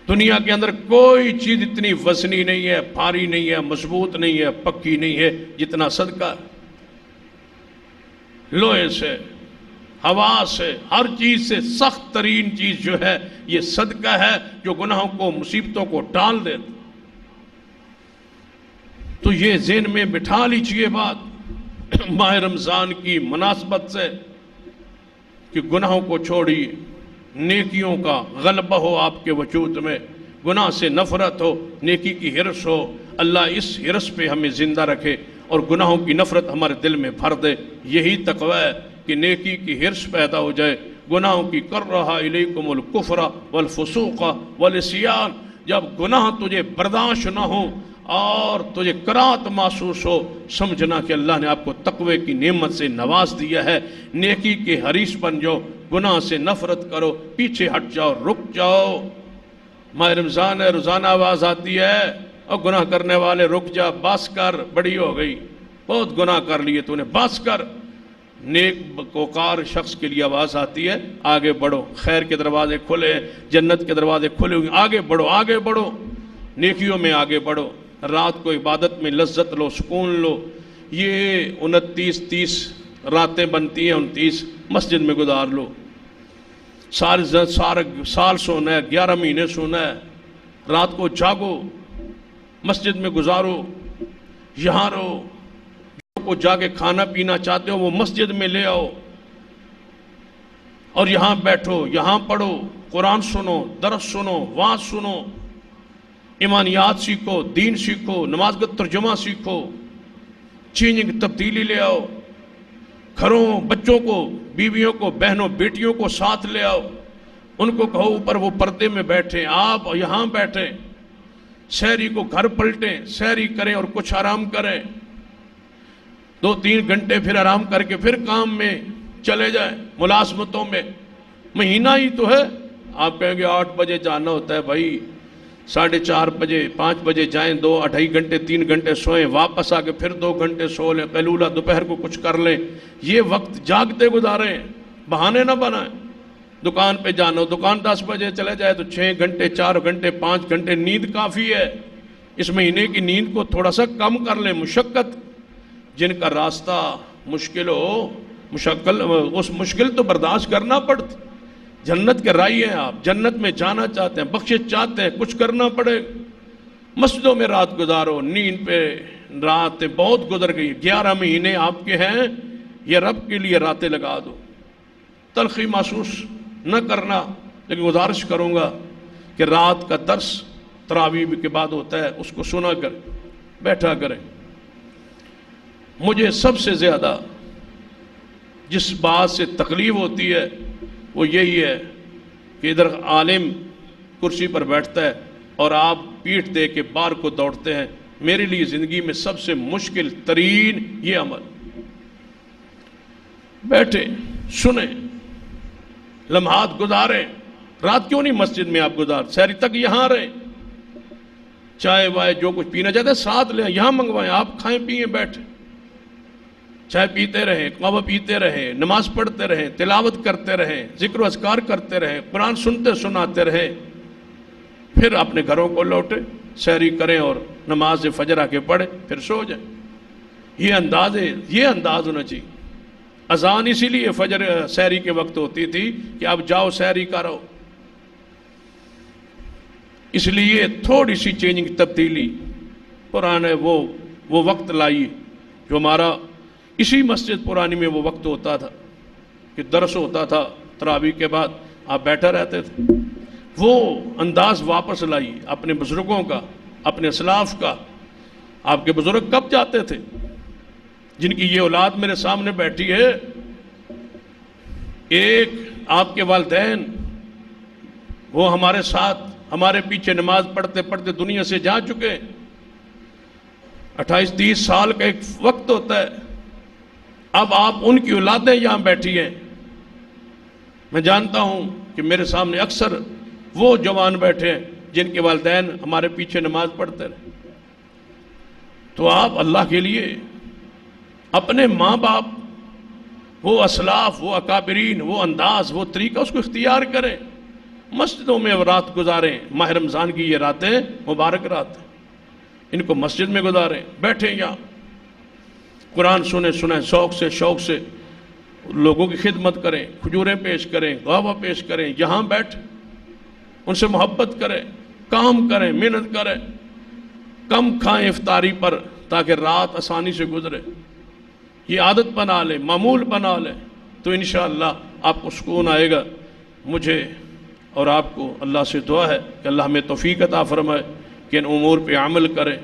دنیا کے اندر کوئی چیز اتنی وزنی نہیں ہے، بھاری نہیں ہے، مضبوط نہیں ہے، پکی نہیں ہے جتنا صدقہ ہے۔ لوہے سے، ہوا سے، ہر چیز سے سخت ترین چیز جو ہے یہ صدقہ ہے، جو گناہوں کو، مصیبتوں کو ٹال دیتا۔ تو یہ ذہن میں بٹھا لیجئے بات ماہ رمضان کی مناسبت سے کہ گناہوں کو چھوڑیے، نیکیوں کا غلبہ ہو آپ کے وجود میں، گناہ سے نفرت ہو، نیکی کی حرص ہو۔ اللہ اس حرص پہ ہمیں زندہ رکھے اور گناہوں کی نفرت ہمارے دل میں بھر دے۔ یہی تقوی ہے کہ نیکی کی حرص پیدا ہو جائے، گناہوں کی کر رہا الیکم الکفر والفسوق والعصیان۔ جب گناہ تجھے برداشت نہ ہو اور تجھے کراہت محسوس ہو، سمجھنا کہ اللہ نے آپ کو تقوی کی نعمت سے نواز دیا ہے۔ نیکی کے حریص بن جاؤ، گناہ سے نفرت کرو، پیچھے ہٹ جاؤ، رک جاؤ۔ ماہ رمضان ہے، روزانہ آواز آتی ہے اور گناہ کرنے والے رک جا، بس کر، بڑی ہو گئی، بہت گناہ کر لیے تو نے، بس کر۔ نیک وقار شخص کے لیے آواز آتی ہے آگے بڑھو، خیر کے دروازے کھلے ہیں، جنت کے دروازے کھلے ہوئے، آگے بڑھو، آگے بڑھو، نیکیوں میں آگے بڑھو، رات کو عبادت میں لذت لو، سکون لو۔ یہ 29-30 راتیں بنتی ہیں، 29 مسجد میں گزار لو۔ سال سونا ہے، 11 مہینے سونا ہے، رات کو جاگو، مسجد میں گزارو، یہاں رہو، کو جا کے کھانا پینا چاہتے ہو وہ مسجد میں لے آؤ اور یہاں بیٹھو، یہاں پڑھو، قرآن سنو، درس سنو، وعظ سنو، ایمانیات سیکھو، دین سیکھو، نماز کا ترجمہ سیکھو، چینجنگ تبدیلی لے آؤ، گھروں، بچوں کو، بیویوں کو، بہنوں، بیٹیوں کو ساتھ لے آؤ، ان کو کہو اوپر وہ پردے میں بیٹھیں، آپ یہاں بیٹھیں، سحری کو گھر پلٹیں، سحری کریں اور کچھ آرام کریں، 2-3 گھنٹے پھر آرام کر کے پھر کام میں چلے جائیں، ملازمتوں میں۔ مہینہ ہی تو ہے، آپ کہیں گے 8 بجے جانا ہوتا ہے، بھائی 4:30 بجے 5 بجے جائیں، 2-2.5 گھنٹے 3 گھنٹے سوئیں، واپس آ کے پھر 2 گھنٹے سو لیں، قیلولہ دوپہر کو کچھ کر لیں۔ یہ وقت جاگتے گزاریں، بہانے نہ بنائیں۔ دکان پہ جانا ہو، دکان 10 بجے چلے جائے تو 6 گھنٹے 4 گھنٹے 5 گھنٹے نیند کافی ہے۔ اس مہینے کی نیند کو تھوڑا سا کم کر لیں۔ مشقت، جن کا راستہ مشکل ہو، اس مشکل تو برداشت کرنا پڑتا، جنت کے رائی ہیں آپ، جنت میں جانا چاہتے ہیں، بخشش چاہتے ہیں، کچھ کرنا پڑے، مسجدوں میں رات گزارو، نیند پہ راتیں بہت گزر گئی، 11 مہینے آپ کے ہیں، یہ رب کے لیے راتیں لگا دو۔ تلخی محسوس نہ کرنا، لیکن گزارش کروں گا کہ رات کا درس تراویح کے بعد ہوتا ہے، اس کو سنا کریں، بیٹھا کریں۔ مجھے سب سے زیادہ جس بات سے تکلیف ہوتی ہے وہ یہی ہے کہ ادھر عالم کرسی پر بیٹھتا ہے اور آپ پیٹھ دے کے بار کو دوڑتے ہیں۔ میرے لیے زندگی میں سب سے مشکل ترین یہ عمل۔ بیٹھے، سنیں، لمحات گزاریں۔ رات کیوں نہیں مسجد میں آپ گزار، سحری تک یہاں رہیں، چائے وائے جو کچھ پینا چاہتے ہیں ساتھ لیں، یہاں منگوائیں، آپ کھائیں پیئیں، بیٹھیں، چائے پیتے رہیں، قہوہ پیتے رہیں، نماز پڑھتے رہیں، تلاوت کرتے رہیں، ذکر و اذکار کرتے رہیں، قرآن سنتے سناتے رہیں، پھر اپنے گھروں کو لوٹیں، سحری کریں اور نماز فجر آ کے پڑھیں، پھر سو جائیں۔ یہ انداز ہونا چاہیے۔ اذان اسی لیے فجر سحری کے وقت ہوتی تھی کہ اب جاؤ سحری کرو، اس لیے تھوڑی سی چینجنگ، تبدیلی پرانے وہ وقت لائی جو ہمارا اسی مسجد پرانی میں وہ وقت ہوتا تھا کہ درس ہوتا تھا تراویح کے بعد، آپ بیٹھا رہتے تھے، وہ انداز واپس لائی اپنے بزرگوں کا، اپنے اسلاف کا۔ آپ کے بزرگ کب جاتے تھے؟ جن کی یہ اولاد میرے سامنے بیٹھی ہے، ایک آپ کے والدین، وہ ہمارے ساتھ ہمارے پیچھے نماز پڑھتے پڑھتے دنیا سے جا چکے۔ 28-30 سال کا ایک وقت ہوتا ہے، اب آپ ان کی اولادیں یہاں بیٹھی ہیں۔ میں جانتا ہوں کہ میرے سامنے اکثر وہ جوان بیٹھے ہیں جن کے والدین ہمارے پیچھے نماز پڑھتے رہے۔ تو آپ اللہ کے لیے اپنے ماں باپ، وہ اسلاف، وہ اکابرین، وہ انداز، وہ طریقہ، اس کو اختیار کریں، مسجدوں میں رات گزاریں۔ ماہ رمضان کی یہ راتیں مبارک راتیں، ان کو مسجد میں گزاریں، بیٹھیں یہاں، قرآن سنیں، شوق سے لوگوں کی خدمت کریں، کھجوریں پیش کریں، قہوہ پیش کریں، یہاں بیٹھ ان سے محبت کریں، کام کریں، محنت کریں، کم کھائیں افطاری پر تاکہ رات آسانی سے گزرے۔ یہ عادت بنا لیں، معمول بنا لیں، تو انشاءاللہ آپ کو سکون آئے گا۔ مجھے اور آپ کو اللہ سے دعا ہے کہ اللہ ہمیں توفیق عطا فرمائے کہ ان امور پہ عمل کریں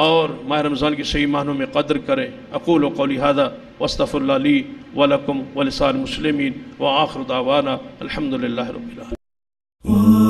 اور ماہ رمضان کی صحیح معنوں میں قدر کریں۔ اقول قولی ھذا واستغفر اللہ لی ولکم ولسائر المسلمین وآخر دعوانا الحمدللہ رب العالمین۔